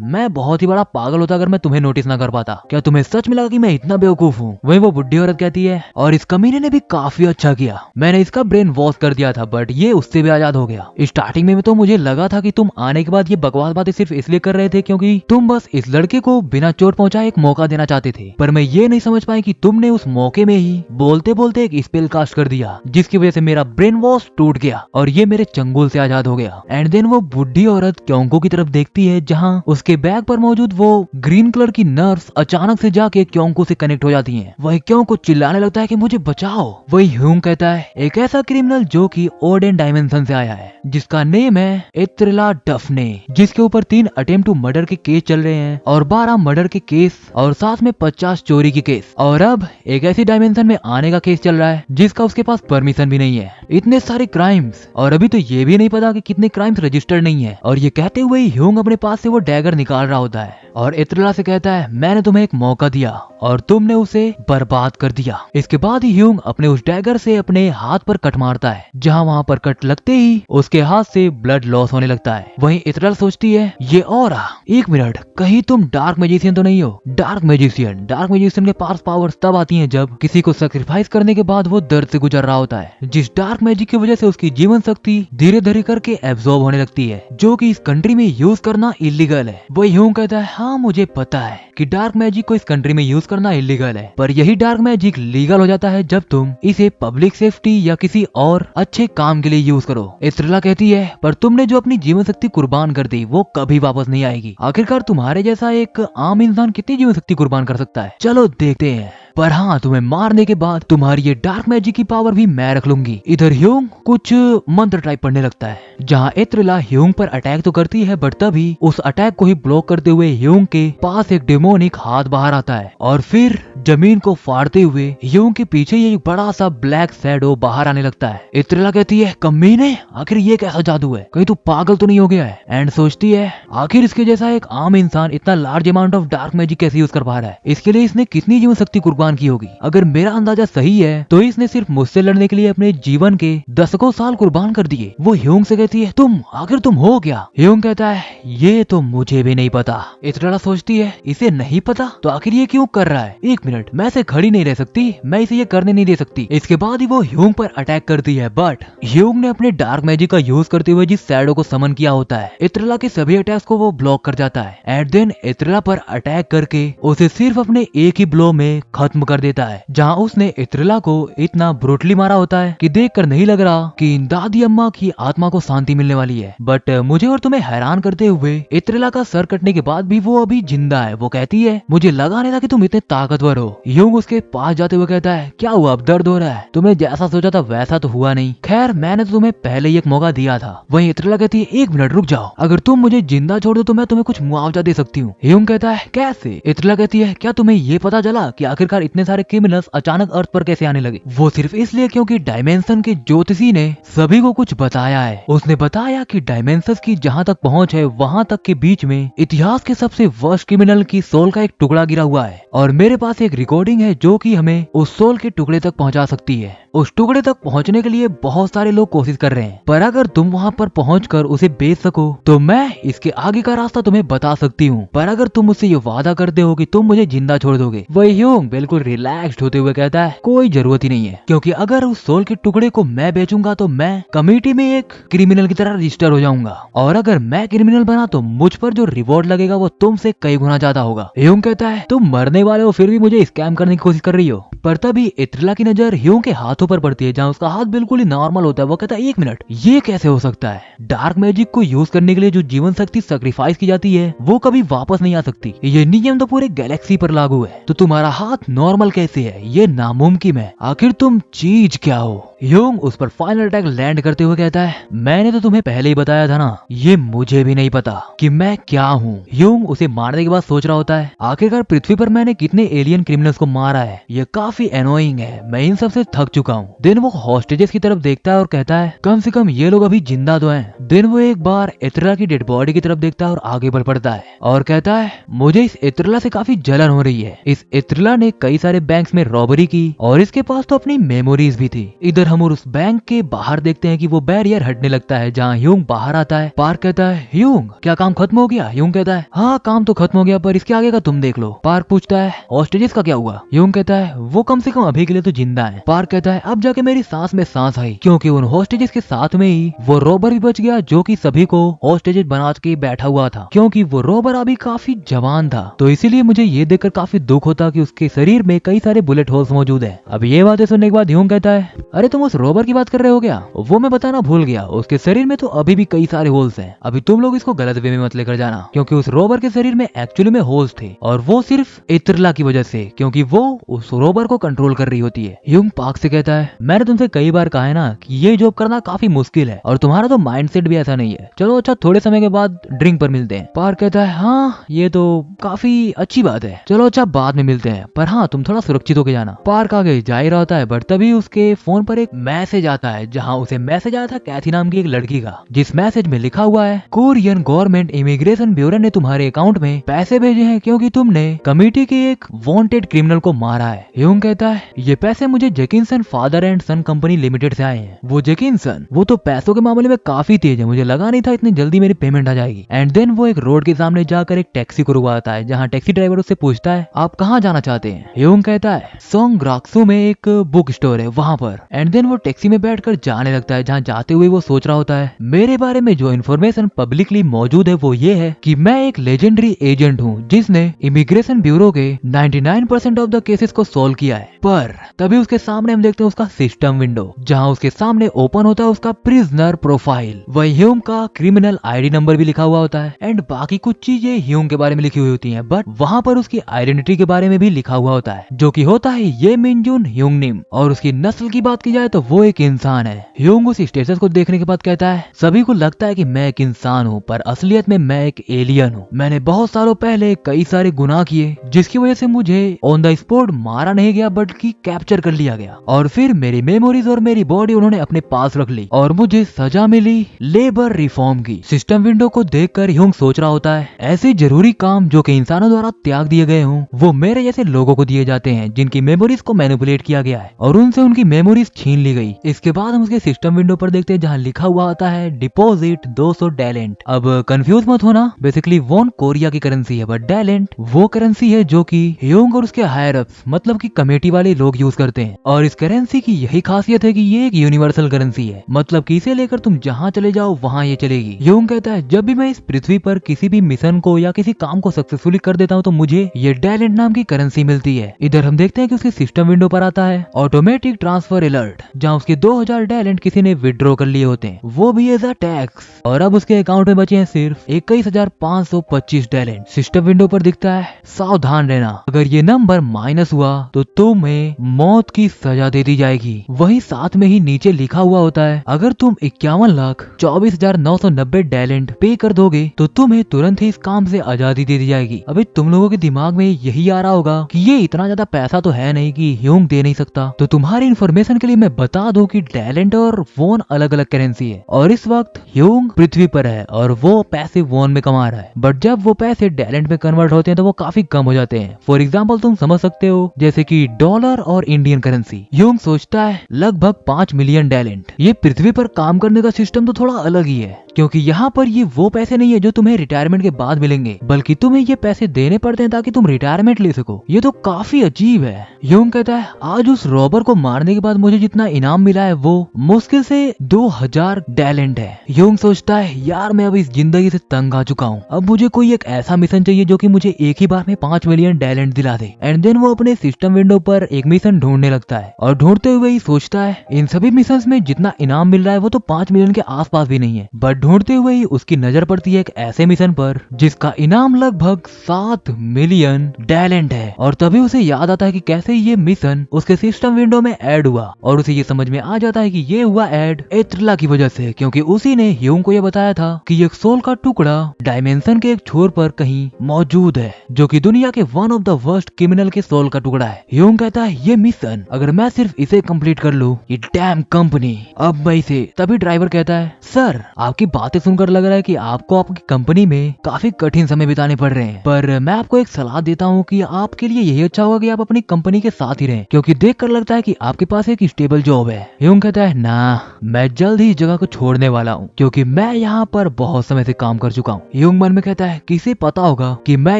मैं बहुत ही बड़ा पागल होता अगर मैं तुम्हें नोटिस ना कर पाता। क्या तुम्हें सच में लगा कि मैं इतना बेवकूफ हूँ? वही वो बुढ़ी औरत कहती है और इस कमीने ने भी काफी अच्छा किया, मैंने इसका ब्रेन वॉश कर दिया था बट ये उससे भी आजाद हो गया। स्टार्टिंग में तो मुझे लगा था कि तुम आने के बाद ये बकवास बातें सिर्फ इसलिए कर रहे थे क्योंकि तुम बस इस लड़के को बिना चोट पहुंचाए एक मौका देना चाहते थे, पर मैं ये नहीं समझ पाई कि तुमने उस मौके में ही बोलते बोलते एक स्पेल कास्ट कर दिया जिसकी वजह से मेरा ब्रेन वॉश टूट गया और ये मेरे चंगुल से आजाद हो गया। एंड देन वो बुढ़ी औरत क्योंको की तरफ देखती है जहाँ उसके बैग पर मौजूद वो ग्रीन कलर की नर्स अचानक से जाके क्योंको से कनेक्ट हो जाती है। वही क्योंको चिल्लाने लगता है कि मुझे बचाओ। वही ह्यूंग कहता है एक ऐसा क्रिमिनल जो कि ओडेन डायमेंशन से आया है जिसका नेम है एत्रेला डफने, जिसके ऊपर 3 अटेम्प्ट टू मर्डर के केस चल रहे हैं और 12 मर्डर के केस और साथ में 50 चोरी के केस, और अब एक ऐसी डायमेंशन में आने का केस चल रहा है जिसका उसके पास परमिशन भी नहीं है। इतने सारे क्राइम्स और अभी तो ये भी नहीं पता कि कितने क्राइम्स रजिस्टर्ड नहीं है। और ये कहते हुए ही ह्यूंग अपने पास से वो डैगर निकाल रहा होता है और एत्रेला से कहता है मैंने तुम्हें एक मौका दिया और तुमने उसे बर्बाद कर दिया। इसके बाद ही ह्यूंग अपने उस डैगर से अपने हाथ पर कट मारता है जहां वहां पर कट लगते ही उसके हाथ से ब्लड लॉस होने लगता है। वहीं एत्रेला सोचती है ये और एक मिनट, कहीं तुम डार्क मैजिशियन तो नहीं हो? डार्क मैजिशियन के पास पावर्स तब आती हैं जब किसी को सैक्रिफाइस करने के बाद वो दर्द से गुजर रहा होता है, जिस डार्क मैजिक की वजह से उसकी जीवन शक्ति धीरे धीरे करके एब्जॉर्ब होने लगती है, जो कि इस कंट्री में यूज करना इलीगल है। वो ह्यूंग कहता है हाँ मुझे पता है कि डार्क मैजिक को इस कंट्री में यूज करना इलीगल है, पर यही डार्क मैजिक लीगल हो जाता है जब तुम इसे पब्लिक सेफ्टी या किसी और अच्छे काम के लिए यूज करो। एत्रेला कहती है पर तुमने जो अपनी जीवन शक्ति कुर्बान कर दी वो कभी वापस नहीं आएगी। आखिरकार तुम्हारे जैसा एक आम इंसान कितनी जीवन शक्ति कुर्बान कर सकता है? चलो देखते हैं, पर हाँ तुम्हें मारने के बाद तुम्हारी ये डार्क मैजिक की पावर भी मैं रख लूंगी। इधर ह्यूंग कुछ मंत्र टाइप पढ़ने लगता है जहाँ एत्रेला ह्यूंग पर अटैक तो करती है बट तभी उस अटैक को ही ब्लॉक करते हुए ह्यूंग के पास एक डेमोनिक हाथ बाहर आता है और फिर जमीन को फाड़ते हुए ह्यूंग के पीछे ये बड़ा सा ब्लैक शैडो बाहर आने लगता है। एत्रेला कहती है कमीने आखिर ये कैसा जादू है, कहीं तू पागल तो नहीं हो गया है? एंड सोचती है आखिर इसके जैसा एक आम इंसान इतना large amount of dark magic कैसे यूज कर पा रहा है? इसके लिए इसने कितनी जीवन शक्ति कुर्बान की होगी? अगर मेरा अंदाजा सही है तो इसने सिर्फ मुझसे लड़ने के लिए अपने जीवन के दशकों साल कुर्बान कर दिए। वो ह्यूंग से कहती है तुम हो क्या? ह्यूंग कहता है ये तो मुझे भी नहीं पता। एत्रेला सोचती है इसे नहीं पता तो आखिर ये क्यों कर रहा है? एक मिनट, मैं इसे खड़ी नहीं रह सकती, मैं इसे ये करने नहीं दे सकती। इसके बाद ही वो ह्यूंग पर अटैक करती है बट ह्यूंग ने अपने डार्क मैजिक का यूज करते हुए जिस शैडो को समन किया होता है एत्रेला के सभी अटैक्स को वो ब्लॉक कर जाता है। एंड देन एत्रेला पर अटैक करके उसे सिर्फ अपने एक ही ब्लो में खत्म कर देता है, जहाँ उसने एत्रेला को इतना ब्रूटली मारा होता है कि देखकर नहीं लग रहा कि दादी अम्मा की आत्मा को शांति मिलने वाली है। बट मुझे और तुम्हें हैरान करते हुए एत्रेला का सर कटने के बाद भी वो अभी जिंदा है। वो कहती है मुझे लगा नहीं था कि तुम इतने ताकतवर हो। ह्यूंग उसके पास जाते हुए कहता है क्या हुआ, अब दर्द हो रहा है? तुमने जैसा सोचा था वैसा तो हुआ नहीं। खैर मैंने तो तुम्हें पहले ही एक मौका दिया था। वहीं एत्रेला कहती है एक मिनट रुक जाओ, अगर तुम मुझे जिंदा छोड़ दो तो मैं तुम्हें कुछ मुआवजा दे सकती हूँ। ह्यूंग कहता है कैसे? एत्रेला कहती है क्या तुम्हें ये पता चला कि आखिरकार इतने सारे क्रिमिनल्स अचानक अर्थ पर कैसे आने लगे? वो सिर्फ इसलिए क्योंकि डायमेंशन के ज्योतिषी ने सभी को कुछ बताया है। उसने बताया कि डायमेंशंस की जहाँ तक पहुँच है वहाँ तक के बीच में इतिहास के सबसे वर्स्ट क्रिमिनल की सोल का एक टुकड़ा गिरा हुआ है और मेरे पास एक रिकॉर्डिंग है जो कि हमें उस सोल के टुकड़े तक पहुंचा सकती है। उस टुकड़े तक पहुंचने के लिए बहुत सारे लोग कोशिश कर रहे हैं, पर अगर तुम वहां पर पहुंचकर उसे बेच सको तो मैं इसके आगे का रास्ता तुम्हें बता सकती हूँ, पर अगर तुम मुझसे ये वादा करते हो कि तुम मुझे जिंदा छोड़ दोगे। वही ह्यूंग बिल्कुल रिलैक्स्ड होते हुए कहता है कोई जरूरत ही नहीं है, क्योंकि अगर उस सोल के टुकड़े को मैं बेचूंगा तो मैं कमेटी में एक क्रिमिनल की तरह रजिस्टर हो जाऊंगा, और अगर मैं क्रिमिनल बना तो मुझ पर जो रिवॉर्ड लगेगा वो तुमसे कई गुना ज्यादा होगा। ह्यूंग कहता है तुम मरने वाले हो फिर भी मुझे स्कैम करने की कोशिश कर रही हो। पर तभी एत्रेला की नजर ह्यूंग के हाथों पर पड़ती है जहाँ उसका हाथ बिल्कुल ही नॉर्मल होता है। वो कहता है एक मिनट, ये कैसे हो सकता है? डार्क मैजिक को यूज करने के लिए जो जीवन शक्ति सैक्रिफाइस की जाती है वो कभी वापस नहीं आ सकती। ये नियम तो पूरे गैलेक्सी पर लागू है, तो तुम्हारा हाथ नॉर्मल कैसे है? ये नामुमकिन है। आखिर तुम चीज क्या हो? ह्यूंग उस पर फाइनल अटैक लैंड करते हुए कहता है मैंने तो तुम्हें पहले ही बताया था ना, ये मुझे भी नहीं पता कि मैं क्या हूँ। ह्यूंग उसे मारने के बाद सोच रहा होता है आखिरकार पृथ्वी पर मैंने कितने एलियन क्रिमिनल्स को मारा है। ये काफी काफी एनोइंग है, मैं इन सब से थक चुका हूँ। देन वो हॉस्टेजेस की तरफ देखता है और कहता है कम से कम ये लोग अभी जिंदा तो हैं। देन वो एक बार इतरला की डेड बॉडी की तरफ देखता है और आगे बढ़ पड़ता है और कहता है मुझे इस इतरला से काफी जलन हो रही है। इस इतरला ने कई सारे बैंक्स में रॉबरी की और इसके पास तो अपनी मेमोरीज भी थी। इधर हम उस बैंक के बाहर देखते हैं कि वो बैरियर हटने लगता है जहाँ ह्यूंग बाहर आता है। पार्क कहता है ह्यूंग क्या काम खत्म हो गया? ह्यूंग कहता है हाँ काम तो खत्म हो गया, पर इसके आगे का तुम देख लो। पार्क पूछता है हॉस्टेजेस का क्या हुआ? ह्यूंग कहता है वो कम से कम अभी के लिए तो जिंदा है। पार्क कहता है अब जाके मेरी सांस में सांस आई, क्योंकि उन हॉस्टेजेस के साथ में ही वो रॉबर भी बच गया जो कि सभी को हॉस्टेजेस बना के बैठा हुआ था। क्योंकि वो रॉबर अभी काफी जवान था, तो इसीलिए मुझे ये देखकर काफी दुख होता कि उसके शरीर में कई सारे बुलेट होल्स मौजूद है। अब ये बातें सुनने के बाद ह्यूंग कहता है अरे तुम उस रॉबर की बात कर रहे हो क्या? वो मैं बताना भूल गया, उसके शरीर में तो अभी भी कई सारे होल्स हैं। अभी तुम लोग इसको गलत वे में मत लेकर जाना, क्योंकि उस रॉबर के शरीर में एक्चुअली में होल्स थे और वो सिर्फ इतरला की वजह से, क्योंकि वो उस रॉबर को कंट्रोल कर रही होती है। ह्यूंग पार्क से कहता है मैंने तुमसे कई बार कहा है ना कि ये जॉब करना काफी मुश्किल है और तुम्हारा तो माइंडसेट भी ऐसा नहीं है। चलो अच्छा थोड़े समय के बाद ड्रिंक पर मिलते हैं। पार्क कहता है हाँ ये तो काफी अच्छी बात है, चलो अच्छा बाद में मिलते हैं, पर हाँ तुम थोड़ा सुरक्षित होकर जाना। पार्क आगे जा ही रहा होता है बट तभी उसके फोन पर एक मैसेज आता है जहाँ उसे मैसेज आया था कैथी नाम की एक लड़की का, जिस मैसेज में लिखा हुआ है कोरियन गवर्नमेंट इमिग्रेशन ब्यूरो ने तुम्हारे अकाउंट में पैसे भेजे हैं क्योंकि तुमने कमिटी के एक वांटेड क्रिमिनल को मारा है। ह्यूंग कहता है ये पैसे मुझे Jenkinson father and son company limited से आए हैं। वो जेकिंसन वो तो पैसों के मामले में काफी तेज है, मुझे लगा नहीं था इतनी जल्दी मेरी पेमेंट आ जाएगी। एंड देन वो एक रोड के सामने जाकर एक टैक्सी को रुकवाता है जहाँ टैक्सी ड्राइवर उससे पूछता है आप कहाँ जाना चाहते हैं? ह्यूंग कहता है सोंगराक्सू में एक बुक स्टोर है वहाँ पर। एंड देन वो टैक्सी में बैठकर जाने लगता है, जहाँ जाते हुए वो सोच रहा होता है मेरे बारे में जो इन्फॉर्मेशन पब्लिकली मौजूद है वो ये है कि मैं एक लेजेंडरी एजेंट हूँ जिसने इमिग्रेशन ब्यूरो के 99% ऑफ द केसेस को सॉल्व किया है। पर तभी उसके सामने हम देखते हैं उसका सिस्टम विंडो, जहाँ उसके सामने ओपन होता है उसका प्रिजनर प्रोफाइल। वही ह्यूंग का क्रिमिनल आईडी नंबर भी लिखा हुआ होता है एंड बाकी कुछ चीजें ह्यूंग के बारे में लिखी हुई होती हैं, बट वहाँ पर उसकी आइडेंटिटी के बारे में भी लिखा हुआ होता है जो कि होता है ये मिनजुन ह्यूंग निम। और उसकी नस्ल की बात की जाए तो वो एक इंसान है। ह्यूंग उस स्टेटस को देखने के बाद कहता है सभी को लगता है कि मैं एक इंसान हूँ पर असलियत में मैं एक एलियन हूँ। मैंने बहुत सालों पहले कई सारे गुनाह किए जिसकी वजह से मुझे ऑन द स्पॉट मारा नहीं गया बल्कि कैप्चर कर लिया गया और फिर मेरी मेमोरीज और मेरी बॉडी उन्होंने अपने पास रख ली और मुझे सजा मिली लेबर रिफॉर्म की। सिस्टम विंडो को देखकर ह्यूंग सोच रहा होता है ऐसे जरूरी काम जो कि इंसानों द्वारा त्याग दिए गए हों वो मेरे जैसे लोगों को दिए जाते हैं जिनकी मेमोरीज को मैनिपुलेट किया गया है और उनसे उनकी मेमोरीज छीन ली गई। इसके बाद हम उसके सिस्टम विंडो पर देखते हैं जहाँ लिखा हुआ आता है डिपॉजिट 200 डैलेंट। अब कंफ्यूज मत होना, बेसिकली वॉन कोरिया की करेंसी है बट डैलेंट वो करेंसी है जो कि ह्यूंग और उसके हायर अप्स मतलब कि कमेटी वाले लोग यूज करते हैं। और इस करेंसी की यही खासियत है कि ये एक यूनिवर्सल करेंसी है, मतलब कि इसे लेकर तुम जहाँ चले जाओ वहाँ ये चलेगी। ह्यूंग कहता है जब भी मैं इस पृथ्वी पर किसी भी मिशन को या किसी काम को सक्सेसफुली कर देता हूँ तो मुझे ये डैलेंट नाम की करेंसी मिलती है। इधर हम देखते हैं कि उसके सिस्टम विंडो पर आता है ऑटोमेटिक ट्रांसफर अलर्ट, जहाँ उसके 2000 डैलेंट किसी ने विड्रॉ कर लिए होते हैं, वो भी एज अ टैक्स। और अब उसके अकाउंट में बचे हैं सिर्फ 21,525 डैलेंट। सिस्टम विंडो पर दिखता है सावधान रहना, अगर ये नंबर माइनस हुआ तो तुम्हें मौत की सजा दे दी जाएगी। वही साथ में ही नीचे लिखा हुआ होता है अगर तुम 51,24,990 डैलेंट पे कर दोगे तो तुम्हें तुरंत ही इस काम से आजादी दे दी जाएगी। अभी तुम लोगों के दिमाग में यही आ रहा होगा कि ये इतना ज्यादा पैसा तो है नहीं कि ह्यूंग दे नहीं सकता, तो तुम्हारी इन्फॉर्मेशन के लिए मैं बता दूं कि डैलेंट और वोन अलग अलग करेंसी है और इस वक्त ह्यूंग पृथ्वी पर है और वो पैसे वोन में कमा रहा है, बट जब वो पैसे डैलेंट में कन्वर्ट होते हैं तो वो काफी कम हो जाते हैं। फॉर एग्जाम्पल तुम समझ सकते हो जैसे कि डॉलर और इंडियन करेंसी। ह्यूंग सोचता है लगभग 5 मिलियन डैलेंट। ये पृथ्वी पर काम करने का सिस्टम तो थोड़ा अलग ही है, क्योंकि यहाँ पर ये वो पैसे नहीं है जो तुम्हें रिटायरमेंट के बाद मिलेंगे, बल्कि तुम्हें ये पैसे देने पड़ते हैं ताकि तुम रिटायरमेंट ले सको। ये तो काफी अजीब है। ह्यूंग कहता है आज उस रॉबर को मारने के बाद मुझे जितना इनाम मिला है वो मुश्किल से 2000 डैलेंट है। ह्यूंग सोचता है यार मैं अब इस जिंदगी से तंग आ चुका हूँ, अब मुझे कोई एक ऐसा मिशन चाहिए जो कि मुझे एक ही बार में 5 मिलियन डैलेंट दिला दे। एंड देन वो अपने सिस्टम विंडो पर एक मिशन ढूंढने लगता है और ढूंढते हुए ही सोचता है इन सभी मिशन में जितना इनाम मिल रहा है वो तो 5 मिलियन के आसपास भी नहीं है, बट ढूंढते हुए ही उसकी नजर पड़ती है एक ऐसे मिशन पर जिसका इनाम लगभग 7 मिलियन टैलेंट है। और तभी उसे याद आता है कि कैसे ये मिशन उसके सिस्टम विंडो में ऐड हुआ और उसे ये समझ में आ जाता है कि ये हुआ ऐड एट्रिला की वजह से, क्योंकि उसी ने ह्यूंग को ये बताया था कि एक सोल का टुकड़ा डायमेंशन के एक छोर पर कहीं मौजूद है जो कि दुनिया के one of the worst criminal के सोल का टुकड़ा है। ह्यूंग कहता है ये मिशन अगर मैं सिर्फ इसे कंप्लीट कर लूं, ये डैम कंपनी अब मैं इसे। तभी ड्राइवर कहता है सर आपकी बातें सुनकर लग रहा है कि आपको आपकी कंपनी में काफी कठिन समय बिताने पड़ रहे हैं, पर मैं आपको एक सलाह देता हूँ कि आपके लिए यही अच्छा होगा कि आप अपनी कंपनी के साथ ही रहें, क्योंकि देखकर लगता है कि आपके पास एक स्टेबल जॉब है। ह्यूंग कहता है ना, मैं जल्द ही इस जगह को छोड़ने वाला हूँ क्योंकि मैं यहाँ पर बहुत समय से काम कर चुका हूँ। ह्यूंग मन में कहता है किसे पता होगा कि मैं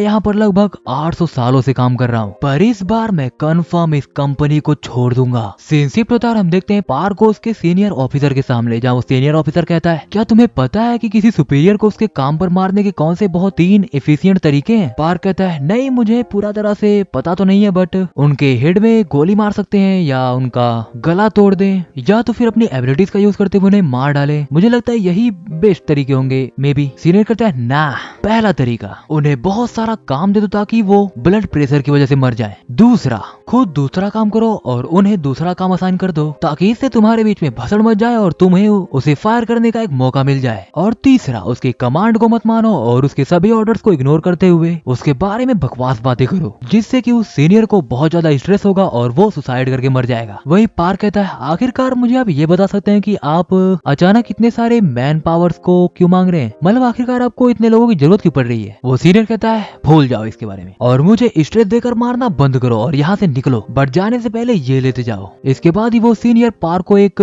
यहाँ पर लगभग 800 सालों से काम कर रहा हूँ, पर इस बार मैं कंफर्म इस कंपनी को छोड़ दूंगा। सीन शिफ्ट होता है और हम देखते हैं पार्क को उसके सीनियर ऑफिसर के सामने, जहाँ वो सीनियर ऑफिसर कहता है क्या तुम्हें पता है कि किसी सुपीरियर को उसके काम पर मारने के कौन से बहुत 3 एफिशिएंट तरीके हैं? पार्क कहता है नहीं मुझे पूरा तरह से पता तो नहीं है, बट उनके हेड में गोली मार सकते हैं या उनका गला तोड़ दें या तो फिर अपनी एबिलिटीज का यूज करते हुए उन्हें मार डाले। मुझे लगता है यही बेस्ट तरीके होंगे। मे बी सीनियर कहता है ना, पहला तरीका उन्हें बहुत सारा काम दे दो ताकि वो ब्लड प्रेशर की वजह से मर जाए। दूसरा खुद दूसरा काम करो और उन्हें दूसरा काम असाइन कर दो ताकि इससे तुम्हारे बीच में भसड़ मच जाए और तुम्हें उसे फायर करने का एक मौका मिल जाए। और तीसरा उसके कमांड को मत मानो और उसके सभी ऑर्डर्स को इग्नोर करते हुए उसके बारे में बकवास बातें करो, जिससे कि उस सीनियर को बहुत ज्यादा स्ट्रेस होगा और वो सुसाइड करके मर जाएगा। वही पार्क कहता है आखिरकार मुझे आप ये बता सकते हैं कि आप अचानक इतने सारे मैन पावर्स को क्यों मांग रहे हैं, मतलब आखिरकार आपको इतने लोगों की जरूरत क्यों पड़ रही है? वो सीनियर कहता है भूल जाओ इसके बारे में और मुझे स्ट्रेस देकर मारना बंद करो और यहाँ से निकलो, बट जाने से पहले ये लेते जाओ। इसके बाद ही वो सीनियर पार्क को एक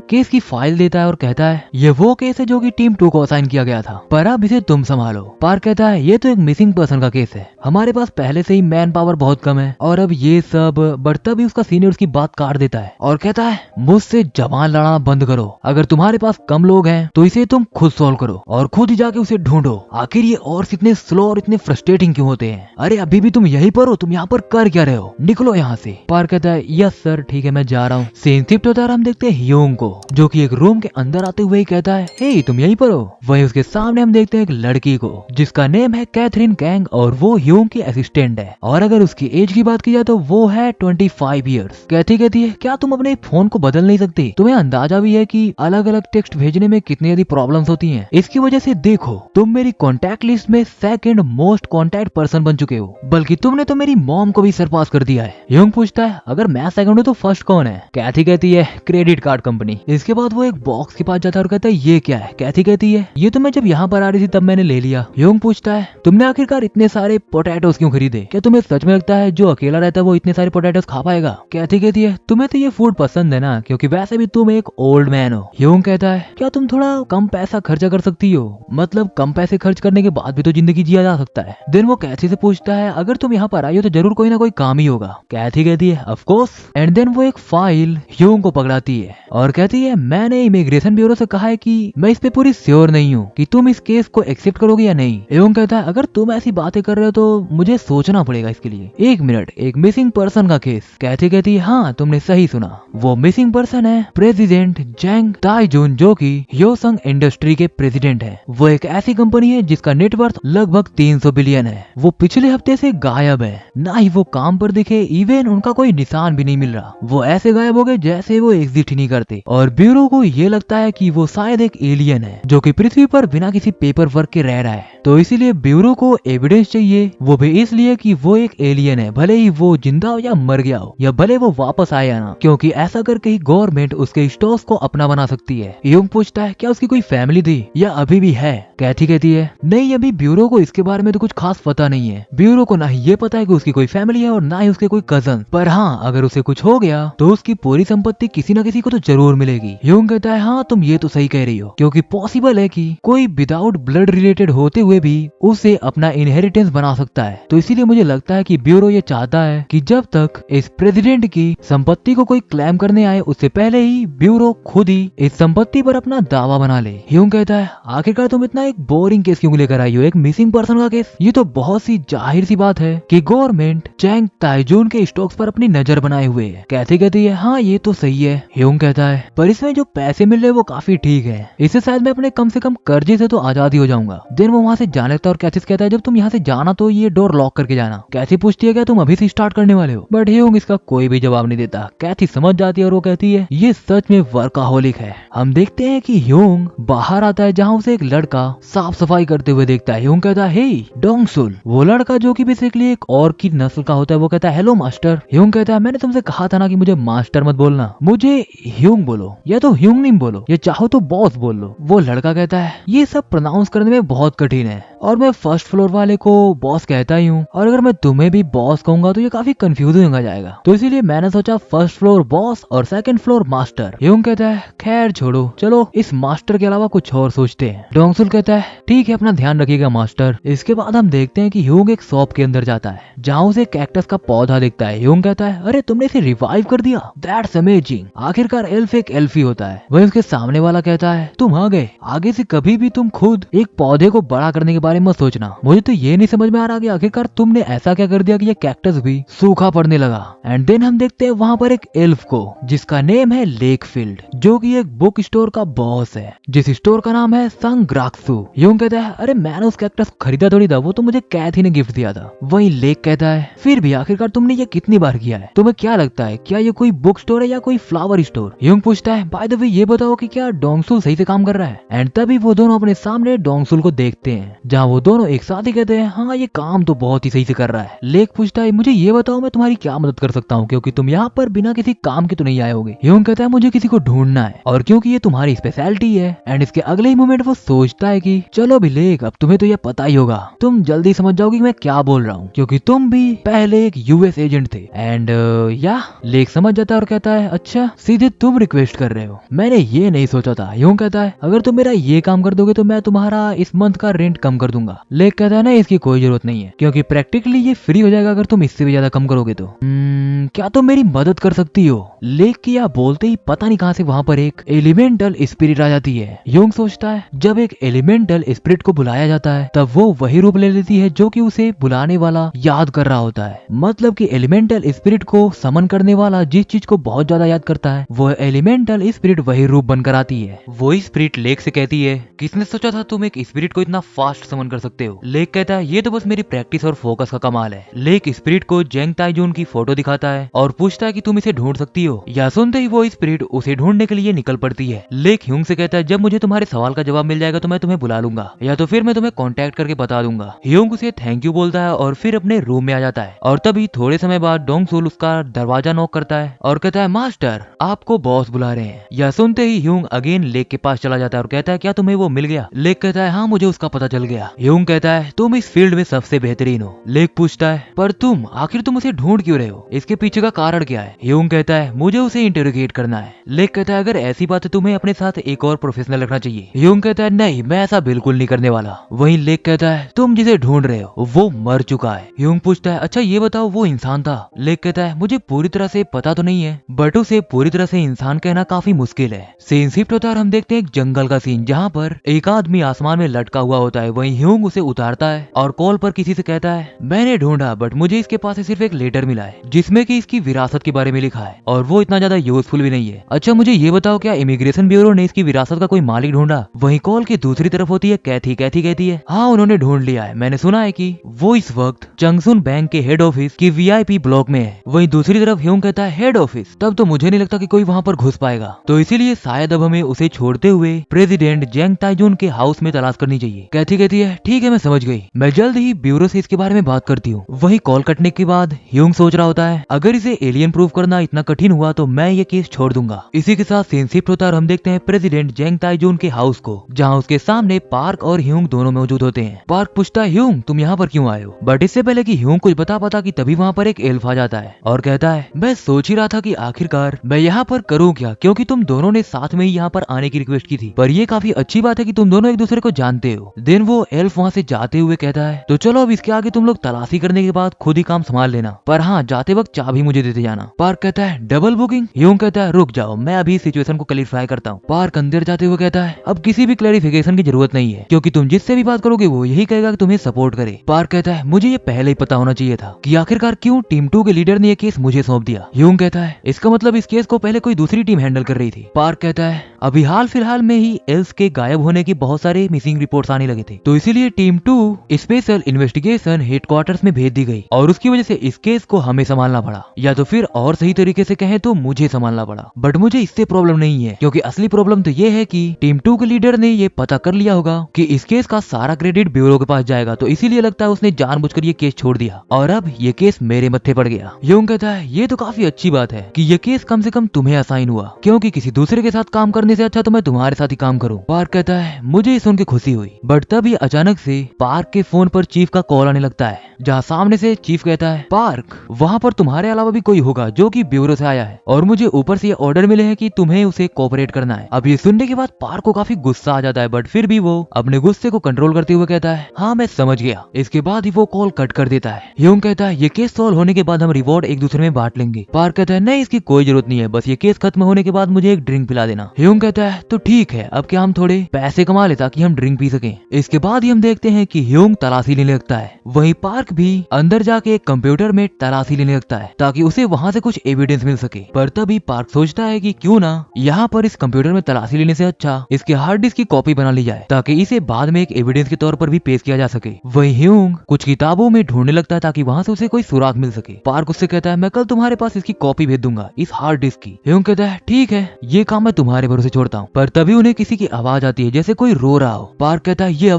केस की फाइल देता है और कहता है ये वो केस है जो कि टीम 2 को असाइन किया गया था, पर अब इसे तुम संभालो। पार्क कहता है ये तो एक मिसिंग पर्सन का केस है, हमारे पास पहले से ही मैन पावर बहुत कम है और अब ये सब। बट तभी उसका सीनियर उसकी बात काट देता है और कहता है मुझसे जवान लड़ाना बंद करो, अगर तुम्हारे पास कम लोग हैं तो इसे तुम खुद सॉल्व करो और खुद ही जाके उसे ढूंढो। आखिर ये और इतने स्लो और इतने फ्रस्ट्रेटिंग क्यों होते हैं? अरे अभी भी तुम यहीं पर हो, तुम यहाँ पर कर क्या रहे हो? निकलो यहाँ से। पार्क कहता है यस सर ठीक है मैं जा रहा हूँ। सीन शिफ्ट होता है, हम देखते हैं ह्यूंग को जो कि एक रूम के अंदर आते हुए ही कहता है हे तुम यहीं पर हो। वहीं उसके सामने हम देखते हैं एक लड़की को जिसका नेम है कैथरीन कैंग और वो ह्यूंग की असिस्टेंट है और अगर उसकी एज की बात की जाए तो वो है 25 ईयर्स। कहती है क्या तुम अपने फोन को बदल नहीं सकती? तुम्हें अंदाजा भी है कि अलग अलग टेक्स्ट भेजने में कितनी ज्यादा प्रॉब्लम्स होती हैं। इसकी वजह से देखो तुम मेरी कॉन्टैक्ट लिस्ट में सेकंड मोस्ट कॉन्टैक्ट पर्सन बन चुके हो, बल्कि तुमने तो मेरी मॉम को भी सरपास कर दिया है। ह्यूंग पूछता है अगर मैं सेकंड हूँ तो फर्स्ट कौन है? कैथी कहती है क्रेडिट कार्ड कंपनी। इसके बाद वो एक बॉक्स के पास जाता है और कहता है ये क्या है? कैथी कहती है ये तो मैं जब यहाँ पर आ रही थी तब मैंने ले लिया। ह्यूंग पूछता है तुमने आखिरकार इतने सारे पोटैटोस क्यों खरीदे? क्या तुम्हें सच में लगता है जो अकेला रहता है वो इतने सारे पोटैटोस खा पाएगा? कैथी कहती है तुम्हें तो ये फूड पसंद है ना, क्योंकि वैसे भी तुम एक ओल्ड मैन हो। ह्यूंग कहता है क्या तुम थोड़ा कम पैसा खर्चा कर सकती हो? मतलब कम पैसे खर्च करने के बाद भी तो जिंदगी जिया जा सकता है। देन वो कैथी से पूछता है अगर तुम यहाँ पर आई हो तो जरूर कोई ना कोई काम ही होगा। कैथी कहती है ऑफ कोर्स। एंड देन वो एक फाइल ह्यूंग को पकड़ाती है और कहती है मैंने इमिग्रेशन ब्यूरो से कहा है कि मैं इस पे पूरी श्योर नहीं हूँ कि तुम इस केस को एक्सेप्ट करोगे या नहीं। ह्यूंग कहता है अगर तुम ऐसी बातें कर रहे हो तो मुझे सोचना पड़ेगा इसके लिए। एक मिनट, एक मिसिंग पर्सन का केस? कैथी कहती है हाँ तुमने सही सुना, वो मिसिंग पर्सन है प्रेसिडेंट जैंग ताइजुन जो कि ह्योसंग इंडस्ट्री के प्रेसिडेंट है। वो एक ऐसी कंपनी है जिसका नेटवर्थ लगभग 300 बिलियन है। वो पिछले हफ्ते से गायब है, ना ही वो काम पर दिखे, इवन उनका कोई निशान भी नहीं मिल रहा। वो ऐसे गायब हो गए जैसे वो एग्जिट ही नहीं करते और ब्यूरो को ये लगता है कि वो शायद एक एलियन है जो कि पृथ्वी पर बिना किसी पेपर वर्क के रह रहा है। तो इसीलिए ब्यूरो को एविडेंस चाहिए, वो भी इसलिए कि वो एक एलियन है, भले ही वो जिंदा हो या मर गया हो या भले वो वापस आया ना, क्योंकि ऐसा करके ही गवर्नमेंट उसके स्टॉक्स को अपना बना सकती है। ह्यूंग पूछता है क्या उसकी कोई फैमिली थी या अभी भी है? कैथी कहती है नहीं अभी ब्यूरो को इसके बारे में तो कुछ खास पता नहीं है। ब्यूरो को ना ही ये पता है कि उसकी कोई फैमिली है और ना ही उसके कोई कजन, पर हाँ अगर उसे कुछ हो गया तो उसकी पूरी संपत्ति किसी न किसी को तो जरूर मिलेगी। ह्यूंग कहता है हाँ तुम ये तो सही कह रही हो, क्योंकि पॉसिबल है कि कोई विदाउट ब्लड रिलेटेड होते हुए हुए भी उसे अपना इनहेरिटेंस बना सकता है। तो इसीलिए मुझे लगता है कि ब्यूरो ये चाहता है कि जब तक इस प्रेसिडेंट की संपत्ति को कोई क्लेम करने आए उससे पहले ही ब्यूरो खुद ही इस संपत्ति पर अपना दावा बना ले। ह्यूंग कहता है आखिरकार तुम इतना एक बोरिंग केस क्यों लेकर आई हो, एक मिसिंग पर्सन का केस? ये तो बहुत सी जाहिर सी बात है कि गवर्नमेंट चैंग ताइजून के स्टॉक्स पर अपनी नजर बनाए हुए है। कहती कहती है हाँ ये तो सही है। ह्यूंग कहता है पर इसमें जो पैसे मिल रहे वो काफी ठीक है, इससे शायद मैं अपने कम से कम कर्जे से तो आजादी हो जाऊंगा। देन वो वहाँ से जाने लगता है और कैथिस कहता है जब तुम यहाँ से जाना तो ये डोर लॉक करके जाना। कैथी पूछती है क्या तुम अभी से स्टार्ट करने वाले हो? बट ह्यूंग इसका कोई भी जवाब नहीं देता। कैथी समझ जाती है और वो कहती है ये सच में वर्काहोलिक है। हम देखते हैं कि ह्यूंग बाहर आता है जहाँ उसे एक लड़का साफ सफाई करते हुए देखता है। ह्यूंग कहता है हे डोंगसुल, वो लड़का जो कि बेसिकली एक और की नस्ल का होता है, वो कहता है हेलो मास्टर। ह्यूंग कहता है मैंने तुमसे कहा था ना कि मुझे मास्टर मत बोलना, मुझे ह्यूंग बोलो, या तो ह्यूंग नहीं बोलो या चाहो तो बॉस बोल लो। वो लड़का कहता है ये सब प्रोनाउंस करने में बहुत कठिन है और मैं फर्स्ट फ्लोर वाले को बॉस कहता ही हूँ, और अगर मैं तुम्हें भी बॉस कहूंगा तो ये काफी कंफ्यूजिंग हो जाएगा, तो इसीलिए मैंने सोचा फर्स्ट फ्लोर बॉस और सेकंड फ्लोर मास्टर। ह्यूंग कहता है खैर छोड़ो, चलो इस मास्टर के अलावा कुछ और सोचते हैं। डोंगसुल कहता है ठीक है अपना ध्यान रखिएगा मास्टर। इसके बाद हम देखते हैं कि ह्यूंग एक शॉप के अंदर जाता है जहाँ उसे कैक्टस का पौधा दिखता है। ह्यूंग कहता है अरे तुमने इसे रिवाइव कर दिया, दैट्स अमेजिंग। आखिरकार एल्फ एक एल्फ ही होता है। वही उसके सामने वाला कहता है तुम आ गए, आगे से कभी भी तुम खुद एक पौधे को बड़ा करने के बारे में मत सोचना। मुझे तो ये नहीं समझ में आ रहा कि आखिरकार तुमने ऐसा क्या कर दिया कि ये कैक्टस भी सूखा पड़ने लगा। एंड देन हम देखते हैं वहाँ पर एक एल्फ को जिसका नेम है लेकफील्ड, जो कि एक बुक स्टोर का बॉस है जिस स्टोर का नाम है संग्राक्सू। ह्यूंग कहता है अरे मैंने उस कैक्टस को खरीदा थोड़ी था, वो तो मुझे कैथी ने गिफ्ट दिया था। वही लेक कहता है फिर भी आखिरकार तुमने ये कितनी बार किया है, तुम्हें क्या लगता है क्या ये कोई बुक स्टोर है या कोई फ्लावर स्टोर? ह्यूंग पूछता है बाय द वे ये बताओ कि क्या डोंगसुल सही से काम कर रहा है? एंड तभी वो दोनों अपने सामने डोंगसुल को देखते हैं जहाँ वो दोनों एक साथ ही कहते हैं हाँ ये काम तो बहुत ही सही से कर रहा है। लेक पूछता है मुझे ये बताओ मैं तुम्हारी क्या मदद कर सकता हूँ, क्योंकि तुम यहाँ पर बिना किसी काम के तो नहीं आए होगे। ह्यूंग कहता है मुझे किसी को ढूंढना है और क्योंकि ये तुम्हारी स्पेशलिटी है। एंड इसके अगले ही मोमेंट वो सोचता है कि चलो भी लेक अब तुम्हें तो ये पता ही होगा, तुम जल्दी समझ जाओगे कि मैं क्या बोल रहा हूँ क्योंकि तुम भी पहले एक यूएस एजेंट थे। एंड या लेक समझ जाता है और कहता है अच्छा सीधे तुम रिक्वेस्ट कर रहे हो, मैंने ये नहीं सोचा था। ह्यूंग कहता है अगर तुम मेरा ये काम कर दोगे तो मैं तुम्हारा इस मंथ का रेंट कम कर दूंगा। लेक कहता है ना इसकी कोई जरूरत नहीं है क्योंकि प्रैक्टिकली ये फ्री हो जाएगा अगर तुम इससे भी ज्यादा कम करोगे तो। क्या तुम मेरी मदद कर सकती हो? लेक की या बोलते ही पता नहीं कहां से वहां पर एक एलिमेंटल स्पिरिट आ जाती है। ह्यूंग सोचता है जब एक एलिमेंटल स्पिरिट को बुलाया जाता है तब वो वही रूप ले लेती है जो कि उसे बुलाने वाला याद कर रहा होता है। मतलब कि एलिमेंटल स्पिरिट को समन करने वाला जिस चीज को बहुत ज्यादा याद करता है वो एलिमेंटल स्पिरिट वही रूप बनकर आती है। वही स्पिरिट लेक से कहती है किसने सोचा था तुम एक स्पिरिट को इतना फास्ट समन कर सकते हो? लेक कहता है ये तो बस मेरी प्रैक्टिस और फोकस का कमाल है। लेक स्पिरिट को जेंग ताइजून की फोटो दिखाता है और पूछता है कि तुम इसे ढूंढ सकती हो? या सुनते ही वो स्पिरिट उसे ढूंढने के लिए निकल पड़ती है। लेक ह्यूंग से कहता है जब मुझे तुम्हारे सवाल का जवाब मिल जाएगा तो मैं तुम्हें बुला लूंगा या तो फिर मैं तुम्हें कांटेक्ट करके बता दूंगा। ह्यूंग उसे थैंक यू बोलता है और फिर अपने रूम में आ जाता है और तभी थोड़े समय बाद डोंगसुल उसका दरवाजा नॉक करता है और कहता है मास्टर आपको बॉस बुला रहे हैं। यह सुनते ही ह्यूंग अगेन लेक के पास चला जाता है और कहता है क्या तुम्हें वो मिल गया? लेक कहता है हाँ मुझे उसका पता चल गया। ह्यूंग कहता है तुम इस फील्ड में सबसे बेहतरीन हो। लेक पूछता है पर तुम उसे ढूंढ क्यों रहे हो, इसके पीछे का कारण क्या है? ह्यूंग कहता है मुझे उसे इंटरोगेट करना है। लेक कहता है अगर ऐसी बात है तुम्हें अपने साथ एक और प्रोफेशनल रखना चाहिए। ह्यूंग कहता है नहीं मैं ऐसा बिल्कुल नहीं करने वाला। वहीं लेक कहता है तुम जिसे ढूंढ रहे हो वो मर चुका है। ह्यूंग पूछता है अच्छा ये बताओ वो इंसान था? लेक कहता है मुझे पूरी तरह से पता तो नहीं है बट उसे पूरी तरह से इंसान कहना काफी मुश्किल है। सीन शिफ्ट होता है और हम देखते हैं एक जंगल का सीन जहाँ पर एक आदमी आसमान में लटका हुआ होता है। वहीं ह्यूंग उसे उतारता है और कॉल पर किसी से कहता है मैंने ढूंढा बट मुझे इसके पास से सिर्फ एक लेटर मिला है जिसमें कि इसकी विरासत के बारे में लिखा है और वो इतना ज्यादा यूजफुल भी नहीं है। अच्छा मुझे ये बताओ क्या इमिग्रेशन ब्यूरो ने इसकी विरासत का कोई मालिक ढूंढा? वहीं कॉल की दूसरी तरफ होती है कैथी कहती है हाँ उन्होंने ढूंढ लिया है, मैंने सुना है कि वो इस वक्त चंगसुन बैंक के हेड ऑफिस की वीआईपी ब्लॉक में है। वहीं दूसरी तरफ ह्यूंग कहता है हेड ऑफिस, तब तो मुझे नहीं लगता कि कोई वहाँ पर घुस पाएगा, तो इसीलिए शायद अब हमें उसे छोड़ते हुए प्रेसिडेंट जेंग ताइजून के हाउस में तलाश करनी चाहिए। कहती है ठीक है मैं समझ गई, मैं जल्द ही ब्यूरो से इसके बारे में बात करती हूँ। वही कॉल कटने के बाद ह्यूंग सोच रहा होता है अगर इसे एलियन प्रूफ करना इतना कठिन हुआ तो मैं ये केस छोड़ दूंगा। इसी के साथ सीन शिफ्ट होता है और हम देखते हैं प्रेसिडेंट जेंग ताइजून के हाउस को जहाँ उसके सामने पार्क और ह्यूंग दोनों मौजूद होते हैं। पार्क पूछता है ह्यूंग तुम यहाँ पर क्यों आए हो? बट इससे पहले कि ह्यूंग कुछ बता पाता कि तभी वहाँ पर एक एल्फ आ जाता है और कहता है मैं सोच ही रहा था कि आखिरकार मैं यहाँ पर करूँ क्या, क्योंकि तुम दोनों ने साथ में ही यहाँ पर आने की रिक्वेस्ट की थी, पर ये काफी अच्छी बात है कि तुम दोनों एक दूसरे को जानते हो। देन वो एल्फ वहाँ से जाते हुए कहता है तो चलो अब इसके आगे तुम लोग तलाशी करने के बाद खुद ही काम संभाल लेना, पर हाँ जाते वक्त चाबी मुझे देते जाना। पार्क कहता है डबल बुकिंग? ह्यूंग कहता है रुक जाओ, मैं अभी सिचुएशन को क्लैरिफाई करता हूँ। पार्क अंदर जाते हुए कहता है अब किसी भी क्लैरिफिकेशन की जरूरत नहीं है, क्योंकि तुम जिससे भी बात करोगे वो यही कहेगा कि तुम्हें सपोर्ट करे। पार्क कहता है मुझे ये पहले ही पता होना चाहिए था कि आखिरकार क्यों टीम 2 के लीडर ने ये केस मुझे सौंप दिया। ह्यूंग कहता है इसका मतलब इस केस को पहले कोई दूसरी टीम हैंडल कर रही थी। पार्क कहता है अभी हाल फिलहाल में ही एल्स के गायब होने की बहुत सारे मिसिंग रिपोर्ट्स आने लगे थे, तो इसीलिए टीम 2 स्पेशल इन्वेस्टिगेशन हेडक्वार्टर्स में भेज दी गई और उसकी वजह से इस केस को हमें संभालना पड़ा, या तो फिर और सही तरीके से कहें तो मुझे संभालना पड़ा। बट मुझे इससे प्रॉब्लम नहीं है, क्योंकि असली प्रॉब्लम तो ये है कि टीम 2 के लीडर ने ये पता कर लिया होगा कि इस केस का सारा क्रेडिट ब्यूरो के पास जाएगा, तो इसीलिए लगता है उसने जानबूझकर ये केस छोड़ दिया और अब ये केस मेरे मत्थे पड़ गया। ह्यूंग कहता है ये तो काफी अच्छी बात है कि ये केस कम से कम तुम्हें असाइन हुआ, क्योंकि किसी दूसरे के साथ काम करने से अच्छा तो मैं तुम्हारे साथ ही काम करूं। पार्क कहता है मुझे सुन के खुशी हुई, बट तभी अचानक से पार्क के फोन पर चीफ का कॉल आने लगता है, जहाँ सामने से चीफ कहता है पार्क वहाँ पर तुम्हारे अलावा भी कोई होगा जो कि ब्यूरो से आया है और मुझे ऊपर से ये ऑर्डर मिले हैं कि तुम्हें उसे कोऑपरेट करना है। अब ये सुनने के बाद पार्क को काफी गुस्सा आ जाता है, बट फिर भी वो अपने गुस्से को कंट्रोल करते हुए कहता है हाँ मैं समझ गया। इसके बाद ही वो कॉल कट कर देता है। ह्यूंग कहता है ये केस सॉल्व होने के बाद हम रिवॉर्ड एक दूसरे में बांट लेंगे। पार्क कहता है नहीं इसकी कोई जरूरत नहीं है, बस ये केस खत्म होने के बाद मुझे एक ड्रिंक पिला देना। ह्यूंग कहता है तो ठीक है, अब क्या हम थोड़े पैसे कमा ले ताकि हम ड्रिंक पी सकें। इसके बाद ही हम देखते हैं कि ह्यूंग तलाशी लेने लगता है, वहीं पार्क भी अंदर जाके एक कंप्यूटर में तलाशी लेने लगता है ताकि उसे वहाँ से कुछ एविडेंस मिल सके। पर तभी पार्क सोचता है कि क्यों ना यहाँ पर इस कंप्यूटर में तलाशी लेने से अच्छा इसके हार्ड डिस्क की कॉपी बना ली जाए ताकि इसे बाद में एक एविडेंस के तौर पर भी पेश किया जा सके। वहीं ह्यूंग कुछ किताबों में ढूंढने लगता है ताकि वहाँ से उसे कोई सुराग मिल सके। पार्क उससे कहता है मैं कल तुम्हारे पास इसकी कॉपी भेज दूंगा, इस हार्ड डिस्क की। ह्यूंग कहता है ठीक है, ये काम मैं तुम्हारे भरोसे छोड़ता हूँ। पर तभी उन्हें किसी की आवाज आती है जैसे कोई रो रहा हो। पार्क कहता है ये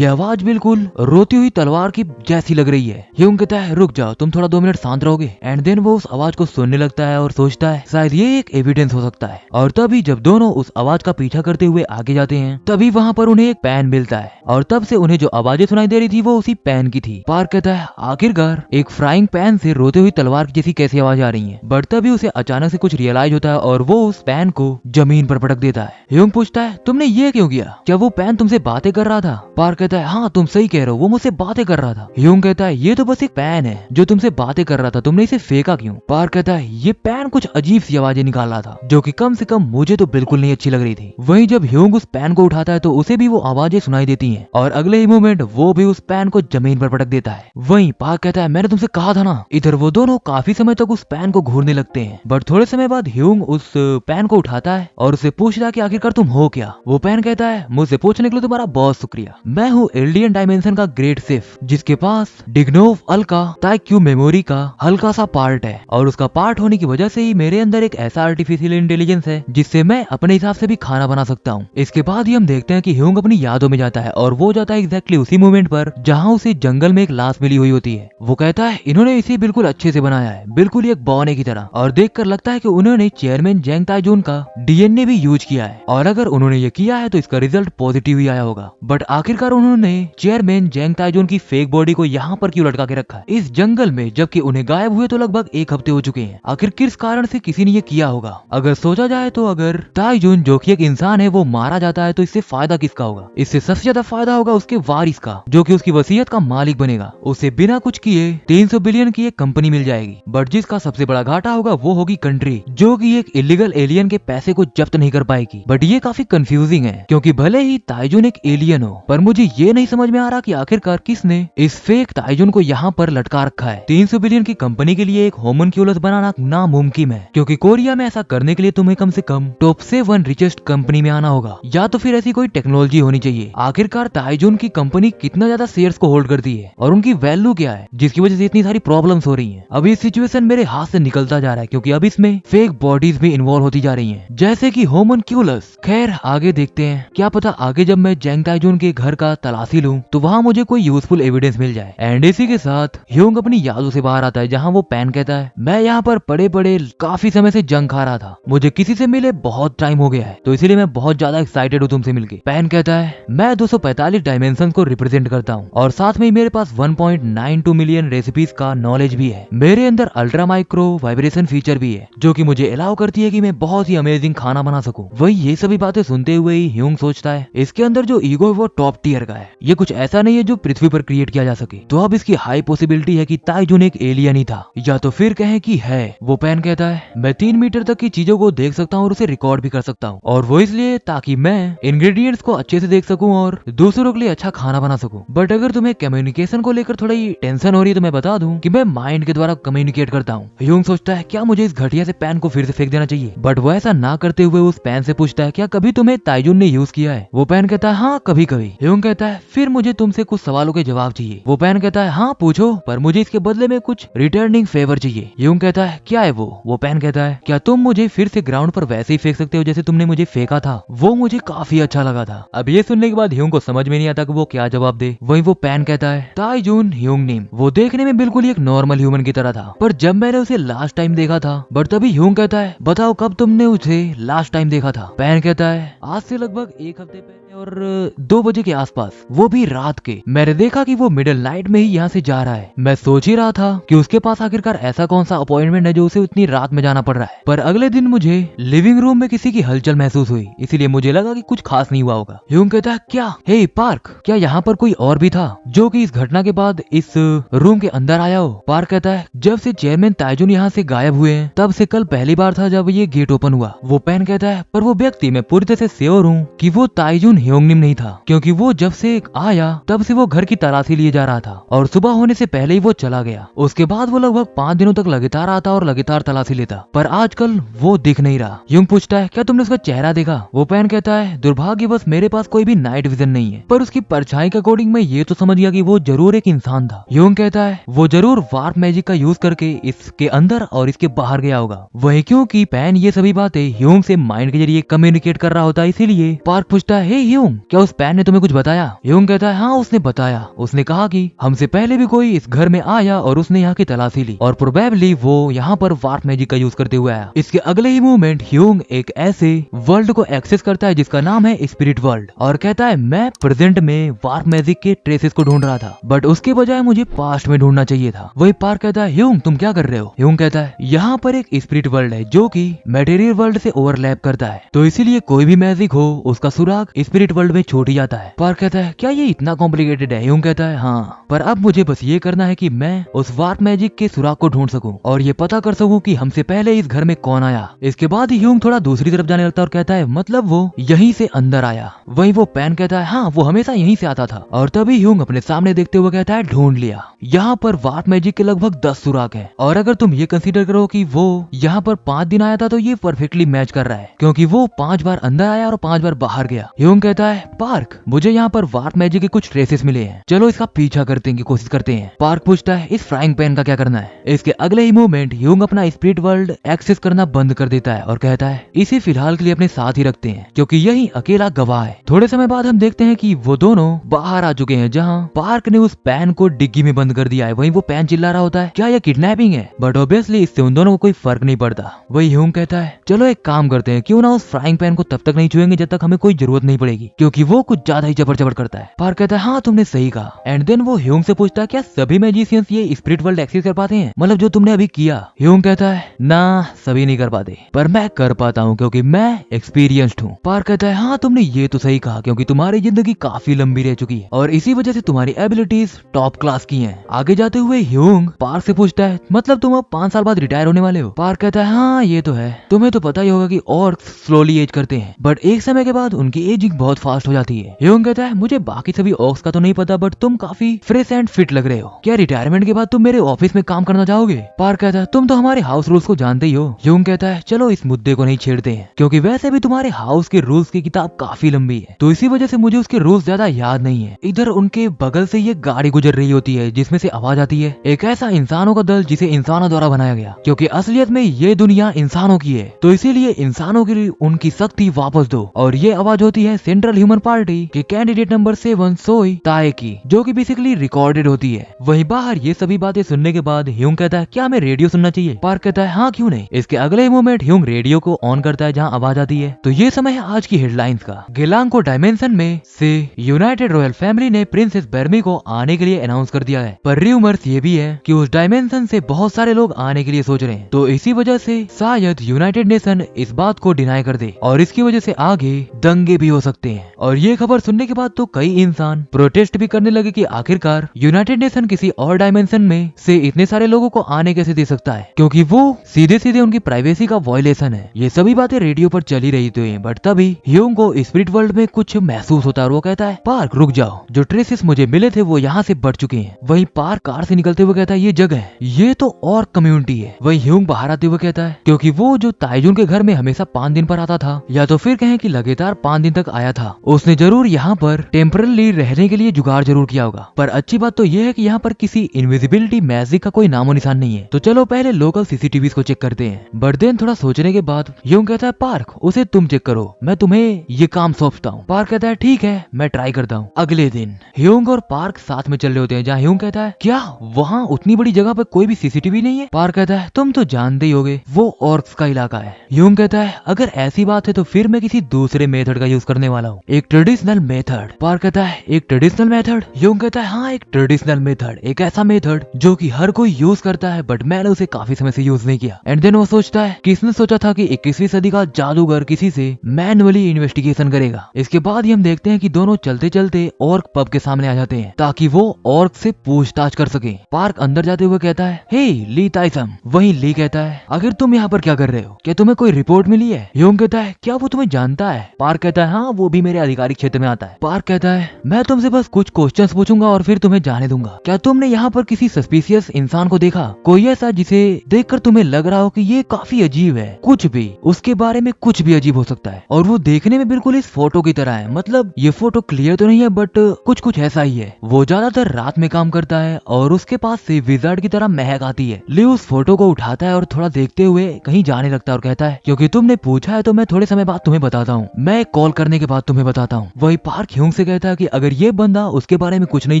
आवाज बिल्कुल रोती हुई तलवार की जैसी लग रही है। ह्यूंग कहता है रुक जाओ, तुम थोड़ा 2 मिनट शांत रहोगे। एंड देन वो उस आवाज को सुनने लगता है और सोचता है शायद ये एक एविडेंस हो सकता है। और तभी जब दोनों उस आवाज का पीछा करते हुए आगे जाते हैं तभी वहाँ पर उन्हें एक पेन मिलता है और तब से उन्हें जो आवाजें सुनाई दे रही थी वो उसी पेन की थी। पार्क कहता है आखिरकार एक फ्राइंग पैन से रोते हुई तलवार की जैसी कैसी आवाज आ रही है। बट तभी उसे अचानक से कुछ रियलाइज होता है और वो उस पेन को जमीन पर पटक देता है। ह्यूंग पूछता है तुमने ये क्यों किया? क्या वो पेन तुमसे बातें कर रहा था? पार्क कहता है हाँ तुम सही कह रहे हो, वो मुझसे बातें कर रहा था। ह्यूंग कहता है ये तो बस एक पेन है जो तुमसे बातें कर रहा था, तुमने इसे फेंका क्यों? पार्क कहता है ये पेन कुछ अजीब सी आवाजें निकाल रहा था जो कि कम से कम मुझे तो बिल्कुल नहीं अच्छी लग रही थी। वहीं जब ह्यूंग उस पेन को उठाता है तो उसे भी वो आवाजें सुनाई देती हैं और अगले ही मोमेंट वो भी उस पेन को जमीन पर पटक देता है। वहीं पार्क कहता है मैंने तुमसे कहा था ना। इधर वो दोनों काफी समय तक उस पेन को घूरने लगते हैं, बट थोड़े समय बाद ह्यूंग उस पेन को उठाता है और उसे पूछता है कि आखिरकार तुम हो क्या? वो पेन कहता है मुझसे पूछने के लिए तुम्हारा बहुत शुक्रिया, मैं हूँ एल्डियन डायमेंशन का ग्रेट सेफ जिसके पास डिग्नोव अल्का ताइक्यू मेमोरी का हल्का सा पार्ट है और उसका पार्ट होने की वजह से ही मेरे अंदर एक ऐसा आर्टिफिशियल इंटेलिजेंस है जिससे मैं अपने हिसाब से भी खाना बना सकता हूँ। इसके बाद ही हम देखते हैं कि ह्यूंग अपनी यादों में जाता है और वो जाता है एग्जैक्टली उसी मोमेंट पर जहाँ उसे जंगल में एक लाश मिली हुई होती है। वो कहता है इन्होंने इसे बिल्कुल अच्छे से बनाया है, बिल्कुल एक बौने की तरह, और देखकर लगता है कि उन्होंने चेयरमैन जेंग ताइजून का डीएनए भी यूज किया है और अगर उन्होंने ये किया है तो इसका रिजल्ट पॉजिटिव ही आया होगा। बट आखिरकार उन्होंने चेयरमैन जेंग ताइजून की फेक बॉडी को यहाँ पर क्यों लटका के रखा है इस जंगल में, जबकि उन्हें गायब हुए तो लगभग 1 हफ्ते हो चुके हैं। आखिर किस कारण से किसी ने ये किया होगा? अगर सोचा जाए तो अगर ताइजून जो कि एक इंसान है वो मारा जाता है तो इससे फायदा किसका होगा? इससे सबसे ज्यादा फायदा होगा उसके वारिस का जो कि उसकी वसीयत का मालिक बनेगा। उसे बिना कुछ किए 300 बिलियन की एक कंपनी मिल जाएगी, बट जिसका सबसे बड़ा घाटा होगा वो होगी कंट्री जो कि एक इलीगल एलियन के पैसे को जब्त नहीं कर पाएगी। बट ये काफी कंफ्यूजिंग है क्योंकि भले ही ताइजून एक एलियन हो पर मुझे ये नहीं समझ में आ रहा कि आखिरकार किसने इस फेक ताइजून को यहाँ पर लटका रखा है। 300 बिलियन की कंपनी के लिए एक होमनक्यूलस बनाना नामुमकिन है क्योंकि कोरिया में ऐसा करने के लिए तुम्हें कम से कम टॉप से 1 रिचेस्ट कंपनी में आना होगा या तो फिर ऐसी कोई टेक्नोलॉजी होनी चाहिए। आखिरकार ताइजून की कंपनी कितना ज्यादा शेयर्स को होल्ड करती है और उनकी वैल्यू क्या है जिसकी वजह से इतनी सारी प्रॉब्लम्स हो रही हैं। अब ये सिचुएशन मेरे हाथ से निकलता जा रहा है क्योंकि अब इसमें फेक बॉडीज भी इन्वॉल्व होती जा रही हैं जैसे कि होमनक्यूलस। खैर आगे देखते हैं, क्या पता आगे जब मैं जेंग ताइजून के घर का तलाशी लूं तो वहाँ मुझे कोई यूजफुल एविडेंस मिल जाए। एंड इसी के साथ ह्यूंग अपनी यादों से बाहर आता है जहाँ वो पेन कहता है मैं यहाँ पर पड़े पड़े काफी समय से जंग खा रहा था, मुझे किसी से मिले बहुत टाइम हो गया है तो इसीलिए मैं बहुत ज्यादा एक्साइटेड हूँ तुमसे मिलके। पेन कहता है मैं 245 डायमेंशन को रिप्रेजेंट करता हूँ और साथ में मेरे पास 1.92 मिलियन रेसिपीज का नॉलेज भी है। मेरे अंदर अल्ट्रा माइक्रो वाइब्रेशन फीचर भी है जो कि मुझे अलाउ करती है कि मैं बहुत ही अमेजिंग खाना बना सकूं। वही ये सभी बातें सुनते हुए ही ह्यूंग सोचता है इसके अंदर जो ईगो वो टॉप टियर का है। ये कुछ ऐसा नहीं है जो पृथ्वी पर क्रिएट किया जा सके। तो अब इसकी हाई पॉसिबिलिटी है कि ताइजुन एक एलियन ही था, या तो फिर कहें कि है। वो पैन कहता है मैं 3 मीटर तक की चीजों को देख सकता हूँ और उसे रिकॉर्ड भी कर सकता हूँ, और वो इसलिए ताकि मैं इंग्रेडिएंट्स को अच्छे से देख सकूं और दूसरों के लिए अच्छा खाना बना सकूं। बट अगर तुम्हें कम्युनिकेशन को लेकर थोड़ी टेंशन हो रही है तो मैं बता दूं कि मैं माइंड के द्वारा कम्युनिकेट करता हूँ। ह्यूंग सोचता है क्या मुझे इस घटिया से पैन को फिर से फेंक देना चाहिए, बट वो ऐसा ना करते हुए उस पैन से पूछता है क्या कभी तुम्हें ताइजुन ने यूज किया है। वो पैन कहता है हाँ कभी कभी। ह्यूंग कहता है फिर मुझे तुमसे कुछ सवालों के जवाब चाहिए। वो पैन कहता है हाँ पूछो, पर मुझे इसके बदले में कुछ रिटर्निंग फेवर चाहिए। ह्यूंग कहता है क्या है वो पैन कहता है क्या तुम मुझे फिर से ग्राउंड पर वैसे ही फेंक सकते हो जैसे तुमने मुझे फेंका था। वो मुझे काफी अच्छा लगा था। अब ये सुनने के बाद ह्यूंग को समझ में नहीं आता कि वो क्या जवाब दे। वहीं वो पैन कहता है ताइजुन ह्यूंग नीम। वो देखने में बिल्कुल ही एक नॉर्मल ह्यूमन की तरह था, पर जब मैंने उसे लास्ट टाइम देखा था। बट तभी ह्यूंग कहता है बताओ कब तुमने उसे लास्ट टाइम देखा था। पैन कहता है आज से लगभग 1 हफ्ते पहले और 2 बजे के आसपास, वो भी रात के। मैंने देखा कि वो मिडिल नाइट में ही यहाँ से जा रहा है। मैं सोच ही रहा था कि उसके पास आखिरकार ऐसा कौन सा अपॉइंटमेंट है जो उसे इतनी रात में जाना पड़ रहा है। पर अगले दिन मुझे लिविंग रूम में किसी की हलचल महसूस हुई, इसीलिए मुझे लगा कि कुछ खास नहीं हुआ होगा। ह्यूंग कहता है क्या हे पार्क, क्या यहाँ पर कोई और भी था जो कि इस घटना के बाद इस रूम के अंदर आया हो। पार्क कहता है जब से चेयरमैन ताइजुन यहाँ से गायब हुए हैं तब से कल पहली बार था जब ये गेट ओपन हुआ। वो पैन कहता है पर वो व्यक्ति मैं पूरी तरह से श्योर हूँ कि वो ताइजुन ह्योंगनिम नहीं था, क्योंकि वो जब से आया तब से वो घर की तलाशी लिए जा रहा था और सुबह होने से पहले ही वो चला गया। उसके बाद वो लगभग 5 दिनों तक लगातार आता और लगातार तलाशी लेता, पर आजकल वो दिख नहीं रहा। ह्यूंग पूछता है क्या तुमने उसका चेहरा देखा। वो पैन कहता है दुर्भाग्यवश मेरे पास कोई भी नाइट विजन नहीं है, पर उसकी परछाई के अकॉर्डिंग मैं ये तो समझ गया कि वो जरूर एक इंसान था। ह्यूंग कहता है वो जरूर वार्प मैजिक का यूज करके इसके अंदर और इसके बाहर गया होगा। वही क्योंकि पैन ये सभी बातें ह्यूंग से माइंड के जरिए कम्युनिकेट कर रहा होता है, इसीलिए पार्क पूछता है हे ह्यूंग क्या उस पैन ने तुम्हें कुछ बताया। ह्यूंग कहता है हाँ उसने बताया। उसने कहा कि हमसे पहले भी कोई इस घर में आया और उसने यहाँ की तलाशी ली और प्रोबेबली वो यहाँ पर वार्प मैजिक का यूज करते हुए आया। इसके अगले ही मूवमेंट ह्यूंग एक ऐसे वर्ल्ड को एक्सेस करता है जिसका नाम है स्पिरिट वर्ल्ड और कहता है मैं प्रेजेंट में वार्प मैजिक के ट्रेसेस को ढूंढ रहा था, बट उसके बजाय मुझे पास्ट में ढूंढना चाहिए था। वही पार्क कहता है ह्यूंग तुम क्या कर रहे हो। ह्यूंग कहता है यहाँ पर एक स्पिरिट वर्ल्ड है जो कि मटेरियल वर्ल्ड से ओवरलैप करता है, तो इसीलिए कोई भी मैजिक हो उसका सुराग स्पिरिट वर्ल्ड में छूट ही जाता है। पार्क कहता है क्या ये इतना कॉम्प्लिकेटेड है। ह्यूंग कहता है हाँ, पर अब मुझे बस ये करना है कि मैं उस वार्प मैजिक के सुराग को ढूंढ सकूं और ये पता कर सकूं कि हमसे पहले इस घर में कौन आया। इसके बाद ही ह्यूंग थोड़ा दूसरी तरफ जाने लगता है और कहता है मतलब वो यहीं से अंदर आया। वहीं वो पैन कहता है हाँ वो हमेशा यहीं से आता था। और तभी ह्यूंग अपने सामने देखते हुए कहता है ढूंढ लिया। यहाँ पर वार्प मैजिक के लगभग 10 सुराग है और अगर तुम ये कंसीडर करो कि वो यहाँ पर 5 दिन आया था तो ये परफेक्टली मैच कर रहा है, क्योंकि वो 5 बार अंदर आया और 5 बार बाहर गया। ह्यूंग कहता है पार्क मुझे यहाँ पर वार्प मैजिक के कुछ ट्रेसेस मिले हैं, चलो इसका पीछा करने की कोशिश करते हैं। पार्क पूछता है इस फ्राइंग पैन का क्या करना है। इसके अगले ही मोमेंट ह्यूंग अपना स्पिरिट वर्ल्ड एक्सेस करना बंद कर देता है और कहता है इसे फिलहाल के लिए अपने साथ ही रखते हैं क्योंकि यही अकेला गवाह है। थोड़े समय बाद हम देखते हैं कि वो दोनों बाहर आ चुके हैं जहाँ पार्क ने उस पैन को डिग्गी में बंद कर दिया है। वहीं वो पैन चिल्ला रहा होता है क्या यह किडनैपिंग है, बट ऑब्वियसली इससे उन दोनों को कोई फर्क नहीं पड़ता। वही ह्यूंग कहता है चलो एक काम करते हैं, क्यों ना उस फ्राइंग पैन को तब तक नहीं छुएंगे जब तक हमें कोई जरूरत नहीं पड़ेगी, क्योंकि वो कुछ ज्यादा ही जबर जबर करता है। पार्क कहता है हाँ तुमने सही कहा। एंड देन वो ह्यूंग से पूछता है क्या सभी मैजिशियंस ये स्पिरिट वर्ल्ड एक्सेस कर पाते हैं, मतलब जो तुमने अभी किया। ह्यूंग कहता है ना सभी नहीं कर पाते, पर मैं कर पाता हूँ क्योंकि मैं एक्सपीरियंस्ड हूँ। पार्क कहता है हाँ तुमने ये तो सही कहा, क्योंकि तुम्हारी जिंदगी काफी लंबी रह चुकी है और इसी वजह से तुम्हारी एबिलिटीज टॉप क्लास की हैं। आगे जाते हुए ह्यूंग पार्क से पूछता है मतलब तुम अब 5 साल बाद रिटायर होने वाले हो। पार्क कहता है हाँ ये तो है, तुम्हें तो पता ही होगा कि ऑर्क्स स्लोली एज करते हैं, बट एक समय के बाद उनकी एजिंग बहुत फास्ट हो जाती है। ह्यूंग कहता है मुझे बाकी सभी ऑर्क्स का तो नहीं पता, बट तुम काफी फ्रेश एंड फिट लग रहे हो। क्या रिटायरमेंट के बाद तुम मेरे ऑफिस में काम करना चाहोगे। पार्क कहता है तुम तो हमारे हाउस रूल्स को जानते ही हो। ह्यूंग कहता है चलो इस मुद्दे को नहीं छेड़ते हैं, क्योंकि वैसे भी तुम्हारे हाउस के रूल्स की किताब काफी लंबी है, तो इसी वजह से मुझे उसके रूल्स ज्यादा याद नहीं है। इधर उनके बगल से ये गाड़ी गुजर रही होती है जिसमें से आवाज आती है एक ऐसा इंसानों का दल जिसे इंसानों द्वारा बनाया गया, क्योंकि असलियत में ये दुनिया इंसानों की है, तो इसीलिए इंसानों के लिए उनकी शक्ति वापस दो। और ये आवाज होती है सेंट्रल ह्यूमन पार्टी के कैंडिडेट नंबर 7 सोई ताए की, जो कि बेसिकली रिकॉर्डेड होती है। वहीं बाहर ये सभी बातें सुनने के बाद ह्यूंग कहता है क्या हमें रेडियो सुनना चाहिए। पार्क कहता है हाँ क्यों नहीं। इसके अगले मोमेंट ह्यूंग रेडियो को ऑन करता है जहाँ आवाज आती है। तो ये समय है आज की हेडलाइंस का। गेलांग को डायमेंशन में से यूनाइटेड रॉयल फैमिली ने प्रिंसेस बेरमी को आने के लिए अनाउंस कर दिया है, पर रूमर्स ये भी है कि उस डायमेंशन से बहुत सारे लोग आने के लिए सोच रहे हैं, तो इसी वजह से शायद यूनाइटेड नेशन इस बात को डिनाई कर दे और इसकी वजह से आगे दंगे भी हो सकते हैं। जाते हैं। और ये खबर सुनने के बाद तो कई इंसान प्रोटेस्ट भी करने लगे कि आखिरकार यूनाइटेड नेशन किसी और डायमेंशन में से इतने सारे लोगों को आने कैसे दे सकता है, क्योंकि वो सीधे सीधे उनकी प्राइवेसी का वायलेशन है। ये सभी बातें रेडियो पर चली रही थी, बट तभी ह्यूंग को स्पिरिट वर्ल्ड में कुछ महसूस होता है और वो कहता है, पार्क रुक जाओ, जो ट्रेसेस मुझे मिले थे वो यहाँ से बढ़ चुके हैं। वहीं पार्क कार से निकलते हुए कहता है, ये जगह ये तो और कम्युनिटी है। वहीं ह्यूंग बाहर आते हुए कहता है, क्योंकि वो जो ताइजुन के घर में हमेशा 5 दिन पर आता था, या तो फिर कहें कि लगातार 5 दिन तक आया था, उसने जरूर यहाँ पर टेम्परली रहने के लिए जुगाड़ जरूर किया होगा। पर अच्छी बात तो ये है कि यहाँ पर किसी इनविजिबिलिटी मैजिक का कोई नामो निशान नहीं है। तो चलो पहले लोकल सीसीटीवी को चेक करते हैं। बट देन थोड़ा सोचने के बाद ह्यूंग कहता है, पार्क उसे तुम चेक करो, मैं तुम्हें ये काम सौंपता हूँ। पार्क कहता है, ठीक है मैं ट्राई करता हूँ। अगले दिन ह्यूंग और पार्क साथ में चल रहे होते हैं, जहाँ ह्यूंग कहता है, क्या वहाँ उतनी बड़ी जगह पर कोई भी सीसीटीवी नहीं है? पार्क कहता है, तुम तो जानते ही होगे वो ऑर्क्स का इलाका है। ह्यूंग कहता है, अगर ऐसी बात है तो फिर मैं किसी दूसरे मेथड का यूज करने वाला हूँ, एक ट्रेडिशनल मेथड। पार्क कहता है, एक ट्रेडिशनल मेथड? ह्यूंग कहता है, हाँ एक ट्रेडिशनल मेथड, एक ऐसा मेथड जो कि हर कोई यूज करता है, बट मैंने उसे काफी समय से यूज नहीं किया। एंड देन वो सोचता है, किसने सोचा था कि 21वीं सदी का जादूगर किसी से मैनुअली इन्वेस्टिगेशन करेगा। इसके बाद ही हम देखते हैं कि दोनों चलते चलते ऑर्क पब के सामने आ जाते हैं ताकि वो ऑर्क से पूछताछ कर सके। पार्क अंदर जाते हुए कहता है, हे ली ताइसम। वहीं ली कहता है, आखिर तुम यहाँ पर क्या कर रहे हो? क्या तुम्हें कोई रिपोर्ट मिली है? ह्यूंग कहता है, क्या वो तुम्हें जानता है? पार्क कहता है, हाँ वो भी मेरे आधिकारिक क्षेत्र में आता है। पार्क कहता है, मैं तुमसे बस कुछ क्वेश्चंस पूछूंगा और फिर तुम्हें जाने दूंगा। क्या तुमने यहाँ पर किसी सस्पिशियस इंसान को देखा? कोई ऐसा जिसे देखकर तुम्हें लग रहा हो कि ये काफी अजीब है? कुछ भी, उसके बारे में कुछ भी अजीब हो सकता है, और वो देखने में बिल्कुल इस फोटो की तरह है। मतलब ये फोटो क्लियर तो नहीं है, बट कुछ कुछ ऐसा ही है। वो ज्यादातर रात में काम करता है और उसके पास से विजार्ड की तरह महक आती है। ली उस फोटो को उठाता है और थोड़ा देखते हुए कहीं जाने लगता है और कहता है, क्योंकि तुमने पूछा है तो मैं थोड़े समय बाद तुम्हें बताता हूँ, मैं कॉल करने के बाद तुम्हें बताता हूँ। वही पार्क ह्यूंग से कहता है कि अगर ये बंदा उसके बारे में कुछ नहीं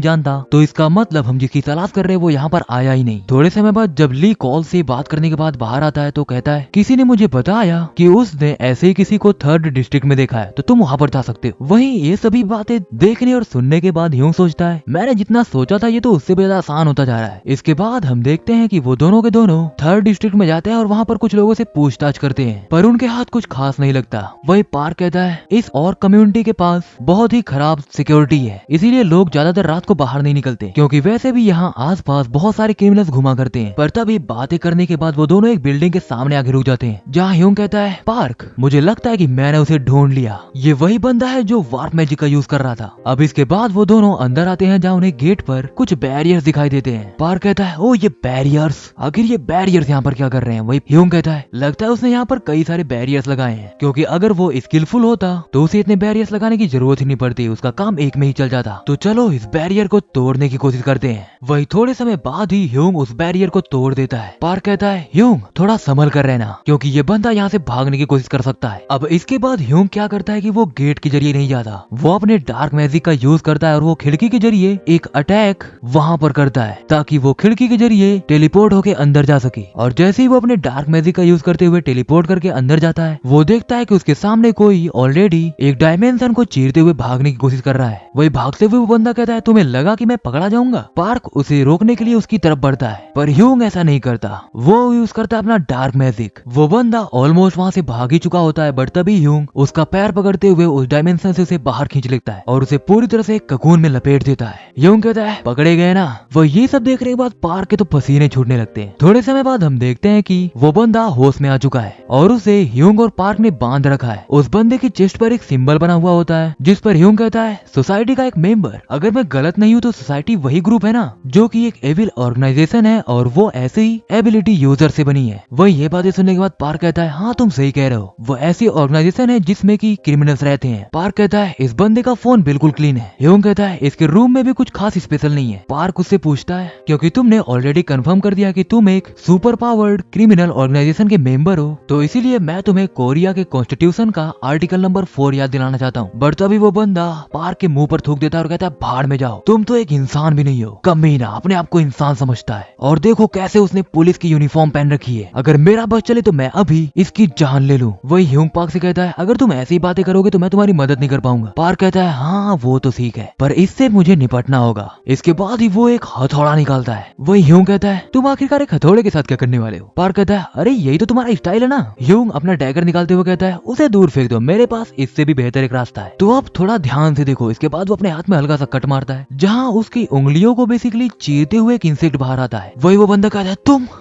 जानता तो इसका मतलब हम जिसकी तलाश कर रहे हैं वो यहाँ पर आया ही नहीं। थोड़े समय बाद जब ली कॉल से बात करने के बाद बाहर आता है तो कहता है, किसी ने मुझे बताया कि उसने ऐसे ही किसी को 3rd डिस्ट्रिक्ट में देखा है, तो तुम वहाँ पर जा सकते हो। वहीं ये सभी बातें देखने और सुनने के बाद ह्यूंग सोचता है, मैंने जितना सोचा था ये तो उससे भी ज्यादा आसान होता जा रहा है। इसके बाद हम देखते हैं कि वो दोनों के दोनों 3rd डिस्ट्रिक्ट में जाते हैं और वहाँ पर कुछ लोगों से पूछताछ करते हैं, पर उनके हाथ कुछ खास नहीं लगता। वही पार्क कहता है, इस और कम्युनिटी के पास बहुत ही खराब सिक्योरिटी है, इसीलिए लोग ज्यादातर रात को बाहर नहीं निकलते, क्योंकि वैसे भी यहाँ आसपास बहुत सारे क्रिमिनल्स घुमा करते हैं। पर तभी बातें करने के बाद वो दोनों एक बिल्डिंग के सामने आके रुक जाते हैं, जहाँ ह्यूंग कहता है, पार्क मुझे लगता है कि मैंने उसे ढूंढ लिया, ये वही बंदा है जो वार्प मैजिक का यूज कर रहा था। अब इसके बाद वो दोनों अंदर आते हैं, जहाँ उन्हें गेट पर कुछ बैरियर्स दिखाई देते हैं। पार्क कहता है, ओ ये बैरियर्स, आखिर ये बैरियर्स यहाँ पर क्या कर रहे हैं? वही ह्यूंग कहता है, लगता है उसने यहाँ पर कई सारे बैरियर्स लगाए हैं, क्योंकि अगर वो स्किलफुल होता तो उसे इतने बैरियर्स लगाने की जरूरत ही नहीं पड़ती, उसका काम एक में ही चल जाता। तो चलो इस बैरियर को तोड़ने की कोशिश करते हैं। वही थोड़े समय बाद ही ह्यूंग उस बैरियर को तोड़ देता है। पार्क कहता है, ह्यूंग थोड़ा संभल कर रहना, क्योंकि ये बंदा यहाँ से भागने की कोशिश कर सकता है। अब इसके बाद ह्यूंग क्या करता है कि वो गेट के जरिए नहीं जाता, वो अपने डार्क मैजिक का यूज करता है और वो खिड़की के जरिए एक अटैक वहाँ पर करता है, ताकि वो खिड़की के जरिए टेलीपोर्ट होके अंदर जा सके। और जैसे ही वो अपने डार्क मैजिक का यूज करते हुए टेलीपोर्ट करके अंदर जाता है, वो देखता है कि उसके सामने कोई ऑलरेडी एक डायमेंशन को चीरते हुए भागने की कोशिश कर रहा है। वही भागते हुए वो बंदा कहता है, तुम्हें लगा कि मैं पकड़ा जाऊंगा? पार्क उसे रोकने के लिए उसकी तरफ बढ़ता है, पर ह्यूंग ऐसा नहीं करता, वो यूज करता है अपना डार्क मैजिक। वो बंदा ऑलमोस्ट वहाँ से भाग ही चुका होता है, बट तभी ह्यूंग उसका पैर पकड़ते हुए उस डायमेंशन से उसे बाहर खींच लेता है और उसे पूरी तरह से ककून में लपेट देता है। ह्यूंग कहता है, पकड़े गए ना? वो ये सब देखने के बाद पार्क के तो पसीने छूटने लगते हैं। थोड़े समय बाद हम देखते हैं कि वो बंदा होश में आ चुका है और उसे ह्यूंग और पार्क ने बांध रखा है। उस बंदे की चेस्ट पर एक सिंबल बना हुआ होता है, जिस पर ह्यूंग कहता है, सोसाइटी का एक मेंबर। अगर मैं गलत नहीं हूँ तो सोसाइटी वही ग्रुप है ना जो कि एक एविल ऑर्गेनाइजेशन है और वो ऐसे ही एबिलिटी यूजर से बनी है। वही ये बातें सुनने के बाद पार्क कहता है, हाँ तुम सही कह रहे हो, वो ऐसी ऑर्गेनाइजेशन है जिसमें की क्रिमिनल्स रहते हैं। पार्क कहता है, इस बंदे का फोन बिल्कुल क्लीन है। ह्यूंग कहता है, इसके रूम में भी कुछ खास स्पेशल नहीं है। पार्क उससे पूछता है, क्योंकि तुमने ऑलरेडी कंफर्म कर दिया कि तुम एक सुपर पावर्ड क्रिमिनल ऑर्गेनाइजेशन के मेंबर हो, तो इसीलिए मैं तुम्हें कोरिया के कॉन्स्टिट्यूशन का आर्टिकल नंबर 4 याद दिलाना चाहता हूँ। बट तभी वो बंदा पार्क के मुंह पर थूक देता है और कहता है, भाड़ में जाओ, तुम तो एक इंसान भी नहीं हो, कमीना, अपने आप को इंसान समझता है। और देखो कैसे उसने पुलिस की यूनिफॉर्म पहन रखी है, अगर मेरा बस चले तो मैं अभी इसकी जान ले लूं। वही ह्यूंग पार्क से कहता है, अगर तुम ऐसी बातें करोगे तो मैं तुम्हारी मदद नहीं कर पाऊंगा। पार्क कहता है, हाँ वो तो ठीक है, पर इससे मुझे निपटना होगा। इसके बाद ही वो एक हथौड़ा निकालता है। वही ह्यूंग कहता है, तुम आखिरकार एक हथौड़े के साथ क्या करने वाले हो? पार्क कहता है, अरे यही तो तुम्हारा स्टाइल है ना। ह्यूंग अपना डैगर निकालते हुए कहता है, उसे दूर फेंक दो, मेरे पास इससे भी बेहतर बेहतर एक रास्ता है। तो अब थोड़ा ध्यान से देखो। इसके बाद वो अपने हाथ में हल्का सा कट मारता है, जहाँ उसकी उंगलियों को बेसिकली चीरते हुए एक इंसेक्ट बाहर आता है। वही वो बंदा कहता है,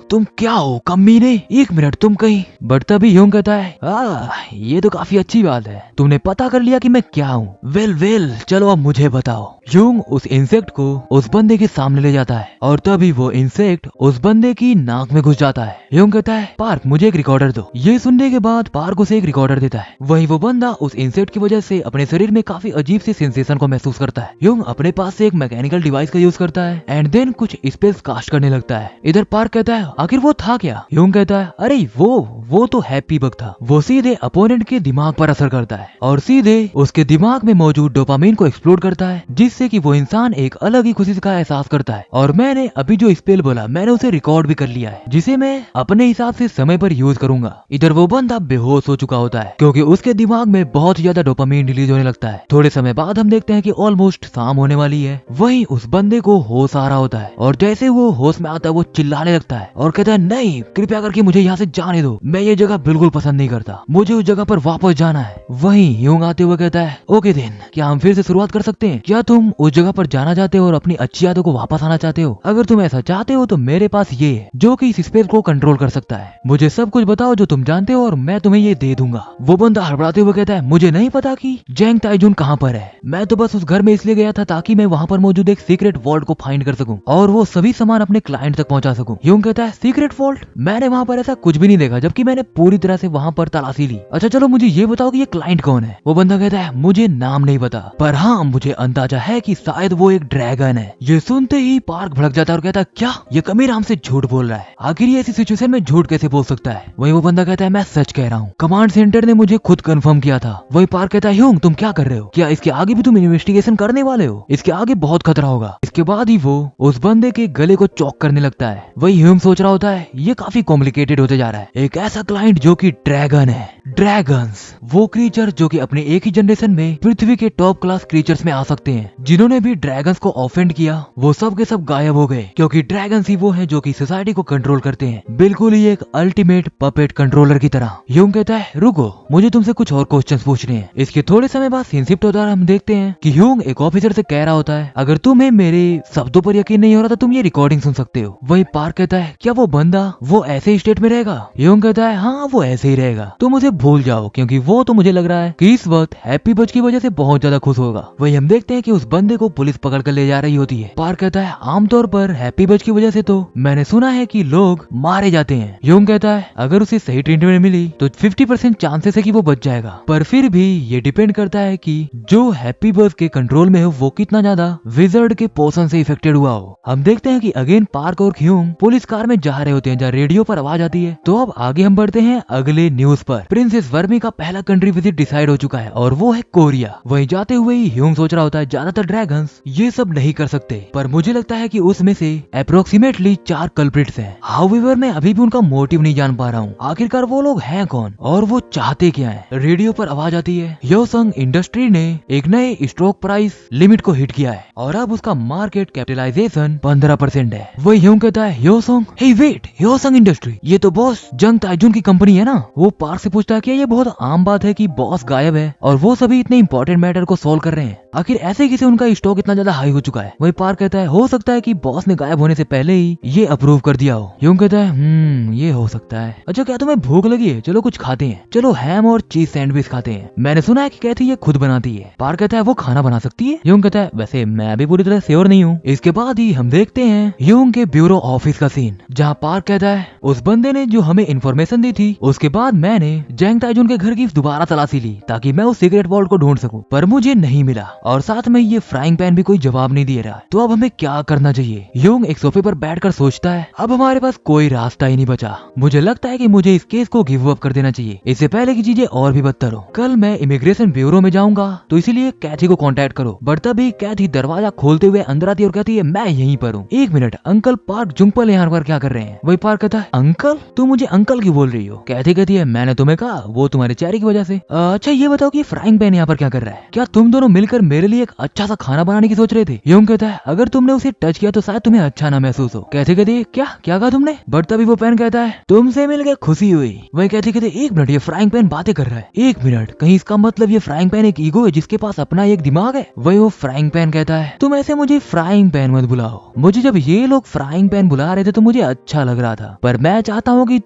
तुम क्या हो कमीने, एक मिनट तुम कहीं। बट तभी ह्यूंग कहता है, ये तो काफी अच्छी बात है, तुमने पता कर लिया कि मैं क्या हूँ। वेल चलो अब मुझे बताओ। ह्यूंग उस इंसेक्ट को उस बंदे के सामने ले जाता है और तभी वो इंसेक्ट उस बंदे की नाक में घुस जाता है। ह्यूंग कहता है, पार्क मुझे एक रिकॉर्डर दो। ये सुनने के बाद पार्क उसे एक रिकॉर्डर देता है। वही वो बंदा उस इंसेक्ट की वजह से अपने शरीर में काफी अजीब सी सेंसेशन को महसूस करता है। ह्यूंग अपने पास से एक मैकेनिकल डिवाइस का यूज करता है एंड देन कुछ स्पेस कास्ट करने लगता है। इधर पार्क कहता है, आखिर वो था क्या? ह्यूंग कहता है, अरे वो तो हैप्पी बग था। वो सीधे अपोनेंट के दिमाग पर असर करता है और सीधे उसके दिमाग में मौजूद डोपामिन को एक्सप्लोड करता है, जिससे कि वो इंसान एक अलग ही खुशी का एहसास करता है। और मैंने अभी जो स्पेल बोला मैंने उसे रिकॉर्ड भी कर लिया है, जिसे मैं अपने हिसाब से समय पर यूज करूंगा। इधर वो बंदा बेहोश हो चुका होता है क्योंकि उसके दिमाग में बहुत ज्यादा डोपामिन रिलीज होने लगता है। थोड़े समय बाद हम देखते हैं कि ऑलमोस्ट शाम होने वाली है। वहीं उस बंदे को होश आ रहा होता है और जैसे वो होश में आता है वो चिल्लाने लगता है और कहता है, नहीं कृपया करके मुझे यहाँ से जाने दो, मैं ये जगह बिल्कुल पसंद नहीं करता, मुझे उस जगह पर वापस जाना है। वहीं ह्यूंग आते हुए कहता है, ओके देन, क्या हम फिर से शुरुआत कर सकते हैं? क्या तुम उस जगह पर जाना चाहते हो और अपनी अच्छी यादों को वापस आना चाहते हो? अगर तुम ऐसा चाहते हो तो मेरे पास ये है जो कि इस स्पेस को कंट्रोल कर सकता है। मुझे सब कुछ बताओ जो तुम जानते हो और मैं तुम्हें ये दे दूंगा। वो बंदा हड़बड़ाते हुए कहता है, मुझे नहीं पता कि जैंग ताइजुन कहाँ पर है, मैं तो बस उस घर में इसलिए गया था ताकि मैं वहाँ पर मौजूद एक सीक्रेट वॉल्ट को फाइंड कर सकूं और वो सभी सामान अपने क्लाइंट तक पहुँचा सकूं। ह्यूंग कहता है, सीक्रेट वॉल्ट? मैंने वहाँ पर ऐसा कुछ भी नहीं देखा, जबकि मैंने पूरी तरह से वहाँ पर तलाशी ली। अच्छा चलो मुझे ये बताओ कि ये क्लाइंट कौन है? वो बंदा कहता है, मुझे नाम नहीं पता, पर हाँ मुझे अंदाजा है कि शायद वो एक ड्रैगन है। ये सुनते ही पार्क भड़क जाता है और कहता है, क्या ये कमीना हमसे झूठ बोल रहा है? आखिर ये ऐसी सिचुएशन में झूठ कैसे बोल सकता है? वही वो बंदा कहता है, मैं सच कह रहा हूँ, कमांड सेंटर ने मुझे खुद कंफर्म किया था। वही पार्क कहता है, ह्यूंग तुम क्या कर रहे हो? क्या इसके आगे भी तुम इन्वेस्टिगेशन करने वाले हो? इसके आगे बहुत खतरा होगा। इसके बाद ही वो उस बंदे के गले को चौक करने लगता है। वही ह्यूंग सोच रहा होता है, ये काफी कॉम्प्लिकेटेड होते जा रहा है। एक ऐसा क्लाइंट जो कि ड्रैगन है। ड्रैगन्स वो क्रीचर जो कि अपने एक ही जनरेशन में पृथ्वी के टॉप क्लास क्रीचर्स में आ सकते हैं। जिन्होंने भी ड्रैगन्स को ऑफेंड किया वो सब के सब गायब हो गए, क्योंकि ड्रैगन्स ही वो हैं जो कि सोसाइटी को कंट्रोल करते हैं, बिल्कुल ही एक अल्टीमेट पपेट कंट्रोलर की तरह। ह्यूंग कहता है, रुको मुझे तुमसे कुछ और क्वेश्चंस पूछने हैं। इसके थोड़े समय बाद सीन शिफ्ट होता है। हम देखते हैं कि ह्यूंग एक ऑफिसर से कह रहा होता है, अगर तुम्हें मेरे शब्दों पर यकीन नहीं हो रहा तो तुम ये रिकॉर्डिंग सुन सकते हो। वही पार्क कहता है, क्या वो बंदा वो ऐसे ही स्टेट में रहेगा? ह्यूंग कहता है, हाँ वो ऐसे ही रहेगा, तुम उसे भूल जाओ, क्योंकि वो तो मुझे लग रहा है कि इस वक्त हैप्पी बज की वजह से बहुत ज्यादा खुश होगा। वही हम देखते हैं कि उस बंदे को पुलिस पकड़ कर ले जा रही होती है। पार्क कहता है, आमतौर पर हैप्पी बज की वजह से तो मैंने सुना है कि लोग मारे जाते हैं। ह्यूंग कहता है, अगर उसे सही ट्रीटमेंट मिली तो 50% चांसेस है कि वो बच जाएगा, पर फिर भी ये डिपेंड करता है कि जो हैप्पी बज के कंट्रोल में हो वो कितना ज्यादा विजर्ड के पोषण से इफेक्टेड हुआ हो। हम देखते हैं कि अगेन पार्क और ह्यूंग पुलिस कार में जा रहे होते हैं, जहाँ रेडियो पर आवाज आती है। तो अब आगे हम बढ़ते हैं अगले न्यूज पर। प्रिंसेस वर्मी का पहला कंट्री विजिट डिसाइड हो चुका है और वो है कोरिया। वहीं जाते हुए ही ह्यूंग सोच रहा होता है, ज्यादातर ड्रैगन्स ये सब नहीं कर सकते, पर मुझे लगता है कि उसमें से अप्रोक्सीमेटली 4 कल्प्रिट्स हैं। हाउएवर मैं अभी भी उनका मोटिव नहीं जान पा रहा हूँ। आखिरकार वो लोग हैं कौन और वो चाहते क्या हैं? रेडियो पर आवाज आती है, ह्योसंग इंडस्ट्री ने एक नए स्टॉक प्राइस लिमिट को हिट किया है और अब उसका मार्केट कैपिटलाइजेशन 15% है। वही ह्यूंग कहता है, ह्योसंग, हे वेट, ह्योसंग इंडस्ट्री, ये तो बॉस जंग ताइजुन की कंपनी है ना? वो पार्क से पूछता है कि ये बहुत आम बात है कि बॉस गायब है और वो सभी इतने इंपॉर्टेंट मैटर को सोल्व कर रहे हैं, आखिर ऐसे किसे उनका स्टॉक इतना ज्यादा हाई हो चुका है? वही पार्क कहता है, हो सकता है कि बॉस ने गायब होने से पहले ही ये अप्रूव कर दिया हो। ह्यूंग कहता है, ये हो सकता है। अच्छा क्या तुम्हें भूख लगी है? चलो कुछ खाते हैं, चलो हैम और चीज सैंडविच खाते हैं। मैंने सुना है कि कैथी ये खुद बनाती है। पार्क कहता है, वो खाना बना सकती है? ह्यूंग कहता है, वैसे मैं भी पूरी तरह श्योर नहीं हूँ। इसके बाद ही हम देखते हैं ह्यूंग के ब्यूरो ऑफिस का सीन, जहाँ पार्क कहता है, उस बंदे ने जो हमें इन्फॉर्मेशन दी थी उसके बाद मैंने जैंग ताइजुन के घर की दोबारा तलाशी ली ताकि मैं उस सीक्रेट वॉल्ट को ढूंढ सकूं, पर मुझे नहीं मिला और साथ में ये फ्राइंग पैन भी कोई जवाब नहीं दे रहा। तो अब हमें क्या करना चाहिए? ह्यूंग एक सोफे पर बैठकर सोचता है, अब हमारे पास कोई रास्ता ही नहीं बचा। मुझे लगता है कि मुझे इस केस को गिव अप कर देना चाहिए, इससे पहले की चीजें और भी बदतर हो। कल मैं इमिग्रेशन ब्यूरो में जाऊंगा तो इसीलिए कैथी को कांटेक्ट करो। बट तभी कैथी दरवाजा खोलते हुए अंदर आती है और कहती है, मैं यहीं पर हूँ। एक मिनट, अंकल पार्क जुंगपल यहाँ पर क्या कर रहे हैं? वही पार्क कहता है, अंकल? तुम मुझे अंकल क्यों बोल रही हो? कैथी कहती है, मैंने तुम्हें कहा वो तुम्हारे चेहरे की वजह से। अच्छा ये बताओ कि फ्राइंग पैन यहाँ पर क्या कर रहा है? क्या तुम दोनों मिलकर मेरे लिए एक अच्छा सा खाना बनाने की सोच रहे थे। ह्यूंग कहता है अगर तुमने उसे टच किया तो शायद तुम्हें अच्छा ना महसूस हो। कहते कहते क्या क्या कहा तुमने? बट तभी वो पेन कहता है तुमसे मिलकर खुशी हुई। वही कहते कहते एक मिनट, ये फ्राइंग पैन बातें कर रहा है। एक मिनट, कहीं इसका मतलब ये फ्राइंग पैन एक ईगो है जिसके पास अपना एक दिमाग है? वही वो फ्राइंग पैन कहता है तुम ऐसे मुझे फ्राइंग पैन मत बुलाओ। मुझे जब ये लोग फ्राइंग पैन बुला रहे थे तो मुझे अच्छा लग रहा था, पर मैं चाहता हूँ कि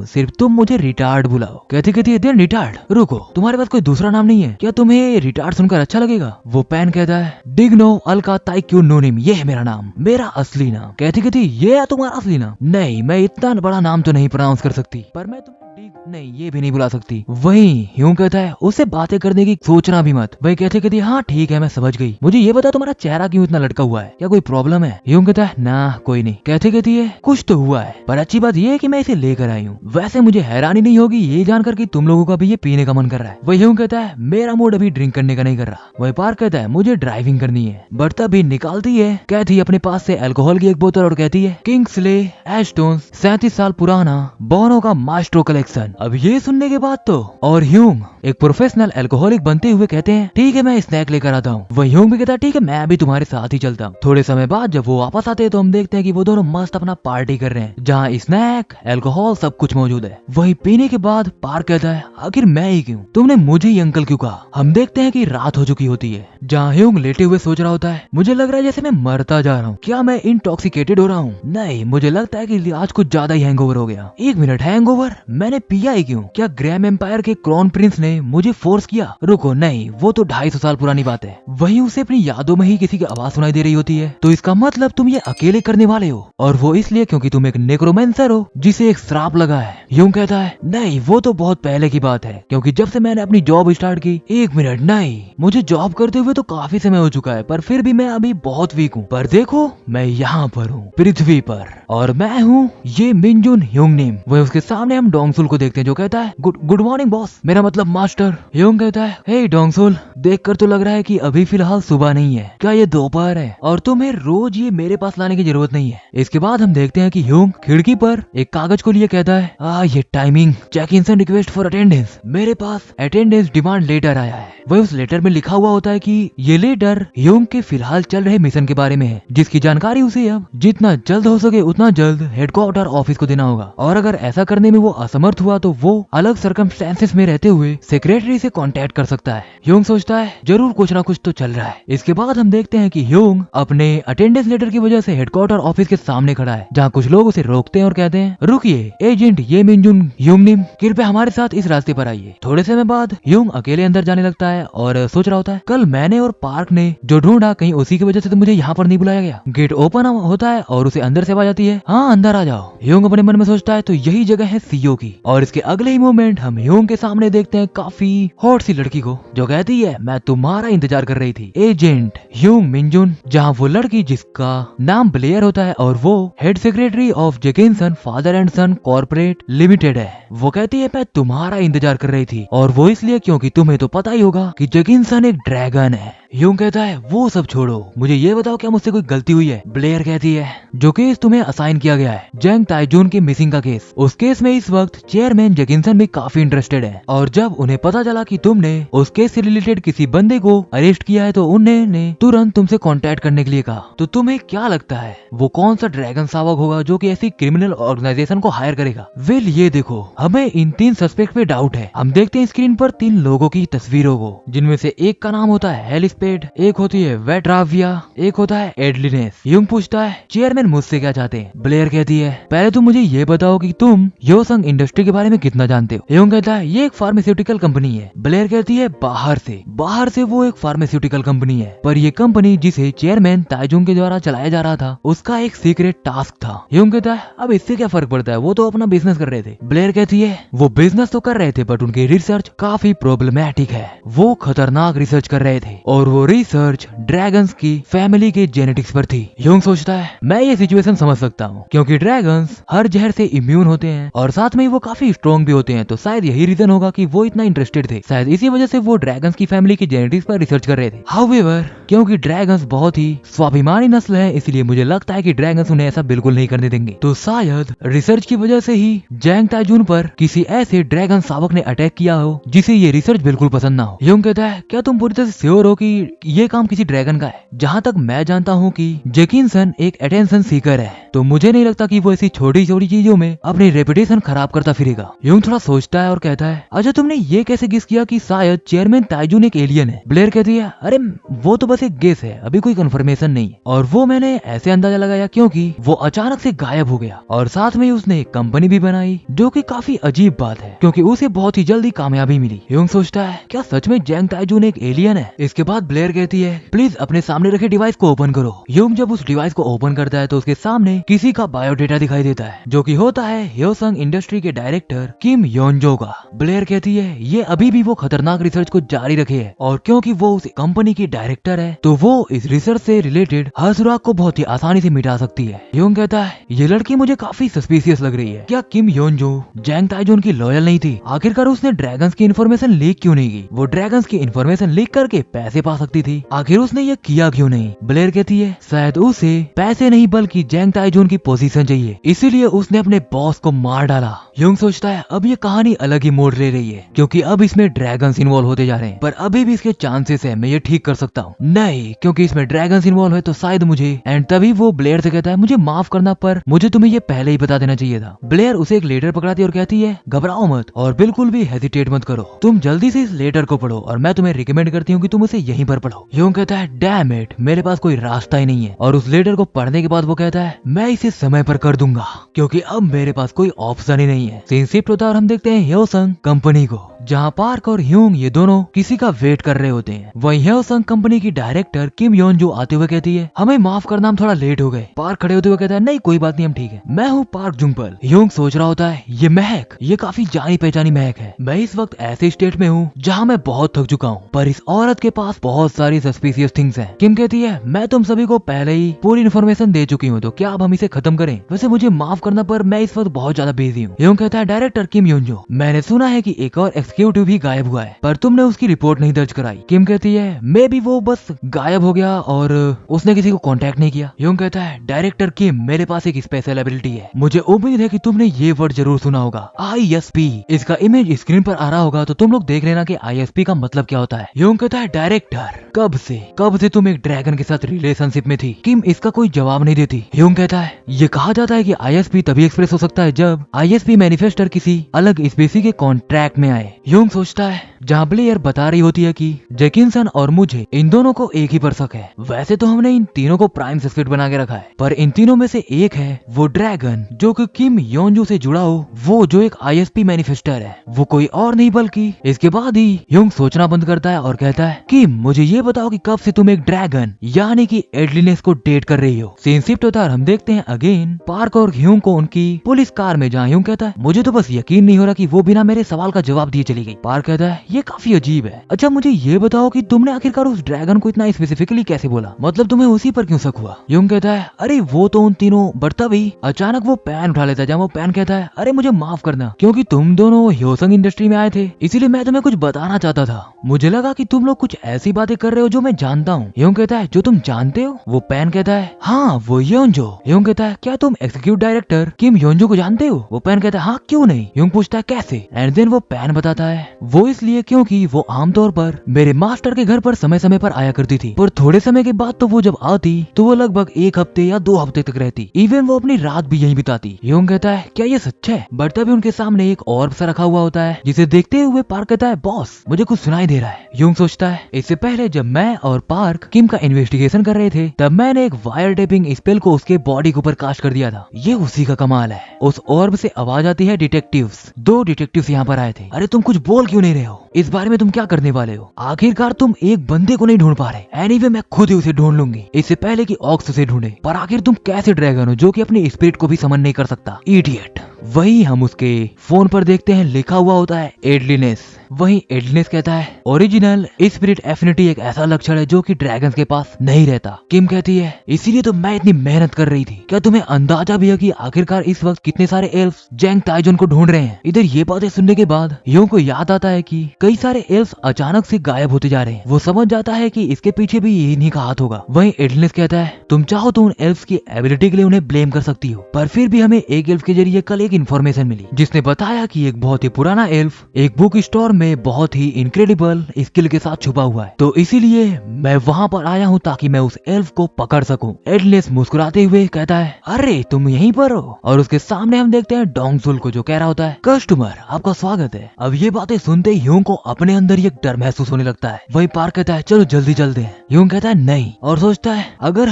सिर्फ तुम मुझे रिटार्ड बुलाओ। कहते कहते देन रिटार्ड? रुको, तुम्हारे पास कोई दूसरा नाम नहीं है क्या? तुम्हें रिटार्ड सुनकर अच्छा लगेगा? वो पैन कहता है डिग्नो अल्का ताइक्यू नोनिम, ये है मेरा नाम, मेरा असली नाम। कहती कहती ये है तुम्हारा असली नाम? नहीं, मैं इतना बड़ा नाम तो नहीं प्रोनाउंस कर सकती, पर मैं तुम्हें नहीं ये भी नहीं बुला सकती। वही ह्यूंग कहता है उससे बातें करने की सोचना भी मत। वही कहते कहती हाँ ठीक है मैं समझ गई, मुझे ये बता तुम्हारा चेहरा क्यों इतना लटका हुआ है, क्या कोई प्रॉब्लम है? ह्यूंग कहता है ना कोई नहीं। कहते कहती है कुछ तो हुआ है, पर अच्छी बात ये है कि मैं इसे लेकर आई हूँ। वैसे मुझे हैरानी नहीं होगी ये जानकर कि तुम लोगों का भी ये पीने का मन कर रहा है। वही ह्यूंग कहता है मेरा मूड अभी ड्रिंक करने का नहीं कर रहा। वही पार्क कहता है मुझे ड्राइविंग करनी है। बट तभी निकालती है कहती अपने पास से अल्कोहल की एक बोतल और कहती है किंग्सले एस्टोन्स 37 साल पुराना बोनो का मास्ट्रो कलेक्शन। अब ये सुनने के बाद तो और ह्यूंग एक प्रोफेशनल अल्कोहलिक बनते हुए कहते हैं ठीक है मैं स्नैक लेकर आता हूँ। वही ह्यूंग भी कहता है ठीक है मैं भी तुम्हारे साथ ही चलता हूँ। थोड़े समय बाद जब वो वापस आते हैं तो हम देखते हैं कि वो दोनों मस्त अपना पार्टी कर रहे हैं जहाँ स्नैक अल्कोहल सब कुछ मौजूद है। वही पीने के बाद पार्क कहता है आखिर मैं ही क्यों, तुमने मुझे ही अंकल क्यों कहा? हम देखते हैं कि रात हो चुकी होती है जहाँ ह्यूंग लेटे हुए सोच रहा होता है मुझे लग रहा है जैसे मैं मरता जा रहा हूँ, क्या मैं इंटॉक्सिकेटेड हो रहा हूँ? नहीं, मुझे लगता है कि आज कुछ ज्यादा ही हैंगओवर हो गया। एक मिनट, हैंगओवर? मैंने पिया ही क्यों? क्या ग्रैम एम्पायर के क्राउन प्रिंस ने मुझे फोर्स किया? रुको, नहीं, वो तो 250 साल पुरानी बात है। वही उसे अपनी यादों में ही किसी की आवाज सुनाई दे रही होती है। तो इसका मतलब तुम ये अकेले करने वाले हो, और वो इसलिए क्योंकि तुम एक नेक्रोमेंसर हो जिसे एक श्राप लगा है। ह्यूंग कहता है नहीं, वो तो बहुत पहले की बात है, क्योंकि जब से मैंने अपनी जॉब स्टार्ट की। एक मिनट, नहीं, मुझे जॉब करते हुए तो काफी समय हो चुका है, पर फिर भी मैं अभी बहुत वीक हूँ। पर देखो, मैं यहाँ पर हूँ, पृथ्वी पर, और मैं हूँ ये मिनजुन ह्यूंगनिम। वह उसके सामने हम डोंगसुल को देखते हैं जो कहता है गुड मॉर्निंग बॉस, मेरा मतलब मास्टर। ह्यूंग कहता है हे डोंगसुल, देखकर तो लग रहा है कि अभी फिलहाल सुबह नहीं है, क्या ये दोपहर है? और तुम्हें रोज ये मेरे पास लाने की जरूरत नहीं है। इसके बाद हम देखते हैं कि ह्यूंग खिड़की पर एक कागज को लिए कहता है ये timing check in request for attendance, मेरे पास अटेंडेंस डिमांड लेटर आया है। वह उस लेटर में लिखा हुआ होता है कि ये लेटर ह्यूंग के फिलहाल चल रहे मिशन के बारे में है, जिसकी जानकारी उसे अब जितना जल्द हो सके उतना जल्द हेडक्वार्टर ऑफिस को देना होगा, और अगर ऐसा करने में वो असमर्थ हुआ तो वो अलग सर्कमस्टेंसेस में रहते हुए सेक्रेटरी से कांटेक्ट कर सकता है। ह्यूंग सोचता है जरूर कुछ ना कुछ तो चल रहा है। इसके बाद हम देखते हैं कि ह्यूंग अपने अटेंडेंस लेटर की वजह से हेडक्वार्टर ऑफिस के सामने खड़ा है, जहाँ कुछ लोग उसे रोकते हैं और कहते हैं रुकिए एजेंट ये मिनजुन ह्यूंगनिम, कृपया हमारे साथ इस रास्ते पर आइए। थोड़े समय बाद ह्यूंग अकेले अंदर जाने लगता है और सोच रहा होता है कल मैंने और पार्क ने जो ढूंढा कहीं उसी की वजह से तो मुझे यहाँ पर नहीं बुलाया गया। गेट ओपन होता है और उसे अंदर से आवाज आती है हाँ अंदर आ जाओ। ह्यूंग अपने मन में सोचता है तो यही जगह है सीईओ की, और इसके अगले ही मोमेंट हम ह्यूंग के सामने देखते हैं काफी हॉट सी लड़की को जो कहती है मैं तुम्हारा इंतजार कर रही थी एजेंट ह्यूंग मिनजुन। जहाँ वो लड़की जिसका नाम ब्लेयर होता है और वो head secretary of Jenkinson father and son corporate limited है, वो कहती है मैं तुम्हारा इंतजार कर रही थी, और वो इसलिए क्योंकि तुम्हें तो पता ही होगा कि जेकिंसन एक ड्रैगन है। ह्यूंग कहता है वो सब छोड़ो, मुझे ये बताओ क्या मुझसे कोई गलती हुई है? ब्लेयर कहती है जो केस तुम्हें असाइन किया गया है जंग ताइजून के मिसिंग का केस, उस केस में इस वक्त चेयरमैन जेकिंसन भी काफी इंटरेस्टेड है, और जब उन्हें पता चला कि तुमने उस केस से रिलेटेड किसी बंदे को अरेस्ट किया है तो उन्होंने तुरंत तुमसे कांटेक्ट करने के लिए कहा। तो तुम्हें क्या लगता है वो कौन सा ड्रैगन सावक होगा जो कि ऐसी क्रिमिनल ऑर्गेनाइजेशन को हायर करेगा? वेल ये देखो, हमें इन 3 सस्पेक्ट पे डाउट है। हम देखते हैं स्क्रीन पर 3 लोगों की तस्वीरों को, जिनमें से एक का नाम होता है हेलिस्पेड, एक होती है वेट्राविया, एक होता है एडलिनेस। ह्यूंग पूछता है चेयरमैन मुझसे क्या चाहते हैं? ब्लेयर कहती है पहले तुम मुझे ये बताओ कि तुम योसंग इंडस्ट्री के बारे में कितना जानते हो? ह्यूंग कहता है ये एक फार्मास्यूटिकल कंपनी है। ब्लेयर कहती है बाहर से वो एक फार्मास्यूटिकल कंपनी है, पर ये कंपनी जिसे चेयरमैन ताइजून के द्वारा चलाया जा रहा था उसका एक सीक्रेट टास्क था। ह्यूंग कहता है अब इससे क्या फर्क पड़ता है, वो तो अपना बिजनेस कर रहे थे। ब्लेयर कहती है वो बिजनेस तो कर रहे थे बट उनकी रिसर्च काफी प्रॉब्लमैटिक है, वो खतरनाक रिसर्च कर रहे थे, और वो रिसर्च ड्रैगन्स की फैमिली के जेनेटिक्स पर थी। ह्यूंग सोचता है मैं ये सिचुएशन समझ सकता हूँ, क्योंकि ड्रैगन्स हर जहर से इम्यून होते हैं और साथ में वो काफी स्ट्रॉन्ग भी होते हैं, तो शायद यही रीजन होगा कि वो इतना इंटरेस्टेड थे। शायद इसी वजह से वो ड्रैगन्स की फैमिली की जेनेटिक्स पर रिसर्च कर रहे थे। हाउएवर क्योंकि ड्रैगन्स बहुत ही स्वाभिमानी नस्ल है, इसलिए मुझे लगता है कि ड्रैगन्स उन्हें ऐसा बिल्कुल नहीं करने देंगे। तो शायद रिसर्च की वजह से ही जैंग ताइजून पर किसी ऐसे ड्रैगन शावक ने अटैक किया हो जिसे ये रिसर्च बिल्कुल पसंद ना हो। ह्यूंग कहता है क्या तुम पूरी तरह से श्योर हो कि ये काम किसी ड्रैगन का है। जहाँ तक मैं जानता हूँ कि जेकिंसन एक अटेंशन सीकर है, तो मुझे नहीं लगता कि वो ऐसी छोटी छोटी चीजों में अपनी रेपुटेशन खराब करता फिरेगा। यूंग थोड़ा सोचता है और कहता है, अच्छा तुमने ये कैसे गेस किया कि शायद चेयरमैन ताइजून एक एलियन है? ब्लेयर कहती है, अरे वो तो बस एक गेस है, अभी कोई कंफर्मेशन नहीं है, और वो मैंने ऐसे अंदाजा लगाया क्योंकि वो अचानक से गायब हो गया और साथ में उसने एक कंपनी भी बनाई, जो कि काफी अजीब बात है क्योंकि उसे बहुत ही जल्दी कामयाबी मिली। यूंग सोचता है, क्या सच में जैंग ताइजून एक एलियन है? इसके बाद ब्लेयर कहती है, प्लीज अपने सामने रखे डिवाइस को ओपन करो। यूंग जब उस डिवाइस को ओपन करता है तो उसके सामने किसी का बायोडेटा दिखाई देता है, जो कि होता है ह्योसंग इंडस्ट्री के डायरेक्टर किम योनजो का। ब्लेयर कहती है, ये अभी भी वो खतरनाक रिसर्च को जारी रखे है, और क्योंकि वो उस कंपनी की डायरेक्टर है तो वो इस रिसर्च से रिलेटेड हर सुराग को बहुत ही आसानी से मिटा सकती है। यूंग कहता है, ये लड़की मुझे काफी सस्पिशियस लग रही है। क्या किम योनजो जैंग ताइजून की लॉयल नहीं थी? आखिरकार उसने ड्रैगन्स की इन्फॉर्मेशन लीक क्यों नहीं की? वो ड्रैगन्स की इन्फॉर्मेशन लीक करके पैसे पा सकती थी, आखिर उसने ये किया क्यों नहीं? ब्लेयर कहती है, शायद उसे पैसे नहीं बल्कि जैंग ताइजून की पोजीशन चाहिए, इसीलिए उसने अपने बॉस को मार डाला। यूंग सोचता है, अब ये कहानी अलग ही मोड़ ले रही है क्योंकि अब इसमें ड्रैगन्स इन्वॉल्व होते जा रहे हैं, पर अभी भी इसके चांसेस है मैं ये ठीक कर सकता हूँ। नहीं, क्योंकि इसमें ड्रैगन्स इन्वॉल्व है तो शायद मुझे। एंड तभी वो ब्लेयर से कहता है, मुझे माफ करना पर मुझे तुम्हें ये पहले ही बता देना चाहिए था। ब्लेयर उसे एक लेटर पकड़ाती है और कहती है, घबराओ मत और बिल्कुल भी हेजिटेट मत करो, तुम जल्दी से इस लेटर को पढ़ो और मैं तुम्हें रिकमेंड करती हूँ कि तुम उसे यहीं पर पढ़ो। यूंग कहता है, डैम इट, मेरे पास कोई रास्ता ही नहीं है। और उस लेटर को पढ़ने के बाद वो कहता है, मैं इसे समय पर कर दूंगा क्योंकि अब मेरे पास कोई ऑप्शन ही नहीं है। सीन शिफ्ट होता है और हम देखते हैं ह्योसंग कंपनी को, जहाँ पार्क और ह्यूंग ये दोनों किसी का वेट कर रहे होते हैं। वहीं ह्योसंग कंपनी की डायरेक्टर किम योनजो आते हुए कहती है, हमें माफ करना, हम थोड़ा लेट हो गए। पार्क खड़े होते हुए कहता है, नहीं कोई बात नहीं, हम ठीक है, मैं हूँ पार्क जुंगपल। ह्यूंग सोच रहा होता है, ये महक, ये काफी जानी पहचानी महक है। मैं इस वक्त ऐसे स्टेट में हूँ जहाँ मैं बहुत थक चुका हूँ, पर इस औरत के पास बहुत सारी सस्पिशियस थिंग्स हैं। किम कहती है, मैं तुम सभी को पहले ही पूरी इन्फॉर्मेशन दे चुकी हूँ, तो क्या अब हम इसे खत्म करें? वैसे मुझे माफ करना पर मैं इस वक्त बहुत ज्यादा बिजी हूँ। ह्यूंग कहता है, डायरेक्टर किम योनजो, मैंने सुना है कि एक और एग्जीक्यूटिव भी गायब हुआ है, पर तुमने उसकी रिपोर्ट नहीं दर्ज कराई। किम कहती है, मे बी वो बस गायब हो गया और उसने किसी को कांटेक्ट नहीं किया। ह्यूंग कहता है, डायरेक्टर किम, मेरे पास एक स्पेशल एबिलिटी है, मुझे उम्मीद है कि तुमने ये वर्ड जरूर सुना होगा, ISP। इसका इमेज स्क्रीन पर आ रहा होगा तो तुम लोग देख लेना कि ISP का मतलब क्या होता है। ह्यूंग कहता है, डायरेक्टर कब से तुम एक ड्रैगन के साथ रिलेशनशिप में थी? किम इसका कोई जवाब नहीं देती। ह्यूंग कहता है, ये कहा जाता है कि ISP तभी एक्सप्रेस हो सकता है जब ISP मैनिफेस्टर किसी अलग स्पीसी के कॉन्ट्रैक्ट में आए। ह्यूंग सोचता है, जहाँ ब्लेयर बता रही होती है कि जेकिंसन और मुझे इन दोनों को एक ही पर शक है। वैसे तो हमने इन तीनों को प्राइम सस्पेक्ट बना के रखा है, पर इन तीनों में से एक है वो ड्रैगन जो कि किम योनजो से जुड़ा हो, वो जो एक ISP मैनिफेस्टर है, वो कोई और नहीं बल्कि। इसके बाद ही ह्यूंग सोचना बंद करता है और कहता है, किम मुझे ये बताओ कि कब से तुम एक ड्रैगन यानी कि एडलिनेस को डेट कर रही हो? सीन शिफ्ट होता है और हम देखते हैं अगेन पार्क और ह्यूंग को उनकी पुलिस कार में, जहाँ ह्यूंग कहता है, मुझे तो बस यकीन नहीं हो रहा कि वो बिना मेरे सवाल का जवाब दिए चली गई। पार्क कहता है, ये काफी अजीब है। अच्छा मुझे ये बताओ कि तुमने आखिरकार उस ड्रैगन को इतना स्पेसिफिकली कैसे बोला, मतलब तुम्हें उसी पर क्यों शक हुआ? ह्यूंग कहता है, अरे वो तो उन तीनों, बट तभी अचानक वो पेन उठा लेता है, जहाँ वो पेन कहता है, अरे मुझे माफ करना, क्योंकि तुम दोनों ह्योसंग इंडस्ट्री में आए थे, इसीलिए मैं तुम्हें कुछ बताना चाहता था। मुझे लगा कि तुम लोग कुछ ऐसी बातें कर रहे हो जो मैं जानता हूँ। ह्यूंग कहता है, जो तुम जानते हो? वो पेन कहता है, हाँ वो योनजो। ह्यूंग कहता है, क्या तुम एग्जीक्यूटिव डायरेक्टर किम योनजो को जानते हो? वो पेन कहता है, हाँ क्यों नहीं। ह्यूंग पूछता है, कैसे? एंड देन वो पेन बताता है, वो इसलिए क्योंकि वो आमतौर पर मेरे मास्टर के घर पर समय समय पर आया करती थी, पर थोड़े समय के बाद तो वो जब आती तो वो लगभग 1 हफ्ते या 2 हफ्ते तक रहती, इवन वो अपनी रात भी यहीं बिताती। ह्यूंग कहता है, क्या ये सच है? बट तभी उनके सामने एक ऑर्ब सा रखा हुआ होता है, जिसे देखते हुए पार्क कहता है, बॉस मुझे कुछ सुनाई दे रहा है। ह्यूंग सोचता है, इससे पहले जब मैं और पार्क किम का इन्वेस्टिगेशन कर रहे थे तब मैंने एक वायर टेपिंग स्पेल को उसके बॉडी के ऊपर कास्ट कर दिया था, ये उसी का कमाल है। उस ऑर्ब से आवाज आती है, डिटेक्टिव्स। 2 डिटेक्टिव्स यहाँ पर आए थे। अरे तुम कुछ बोल क्यों नहीं रहे हो? इस बारे में तुम क्या करने वाले हो? आखिरकार तुम एक बंदे को नहीं ढूंढ पा रहे। एनीवे मैं खुद ही उसे ढूंढ लूंगी, इससे पहले कि ऑक्स उसे ढूंढे। पर आखिर तुम कैसे ड्रैगन हो जो कि अपनी स्पिरिट को भी समझ नहीं कर सकता? इडियट। वही हम उसके फोन पर देखते हैं, लिखा हुआ होता है एडलिनेस। वहीं एडलिनेस कहता है, ओरिजिनल स्पिरिट एफिनिटी एक ऐसा लक्षण है जो कि ड्रैगन्स के पास नहीं रहता। किम कहती है, इसीलिए तो मैं इतनी मेहनत कर रही थी। क्या तुम्हें अंदाजा भी है कि आखिरकार इस वक्त कितने सारे एल्फ्स जैंग ताइजून को ढूंढ रहे हैं? इधर ये बातें सुनने के बाद ह्यूंग को याद आता है कि कई सारे एल्फ्स अचानक से गायब होते जा रहे हैं। वो समझ जाता है कि इसके पीछे भी इन्हीं का हाथ होगा। वहीं एडलिनेस कहता है, तुम चाहो तो उन एल्फ्स की एबिलिटी के लिए उन्हें ब्लेम कर सकती हो, पर फिर भी हमें एक एल्फ के जरिए कल एक एक इन्फॉर्मेशन मिली जिसने बताया कि एक बहुत ही पुराना एल्फ एक बुक स्टोर में बहुत ही इनक्रेडिबल स्किल के साथ छुपा हुआ है, तो इसीलिए मैं वहाँ पर आया हूँ ताकि मैं उस एल्फ को पकड़ सकूं। एडलेस मुस्कुराते हुए कहता है, अरे तुम यहीं पर हो? और उसके सामने हम देखते हैं डोंगसुल को, जो कह रहा होता है, कस्टमर आपका स्वागत है। अब ये बातें सुनते ही ह्यूंग को अपने अंदर ही एक डर महसूस होने लगता है। वही पार्क कहता है, चलो जल्दी चलते हैं। ह्यूंग कहता है नहीं, और सोचता है अगर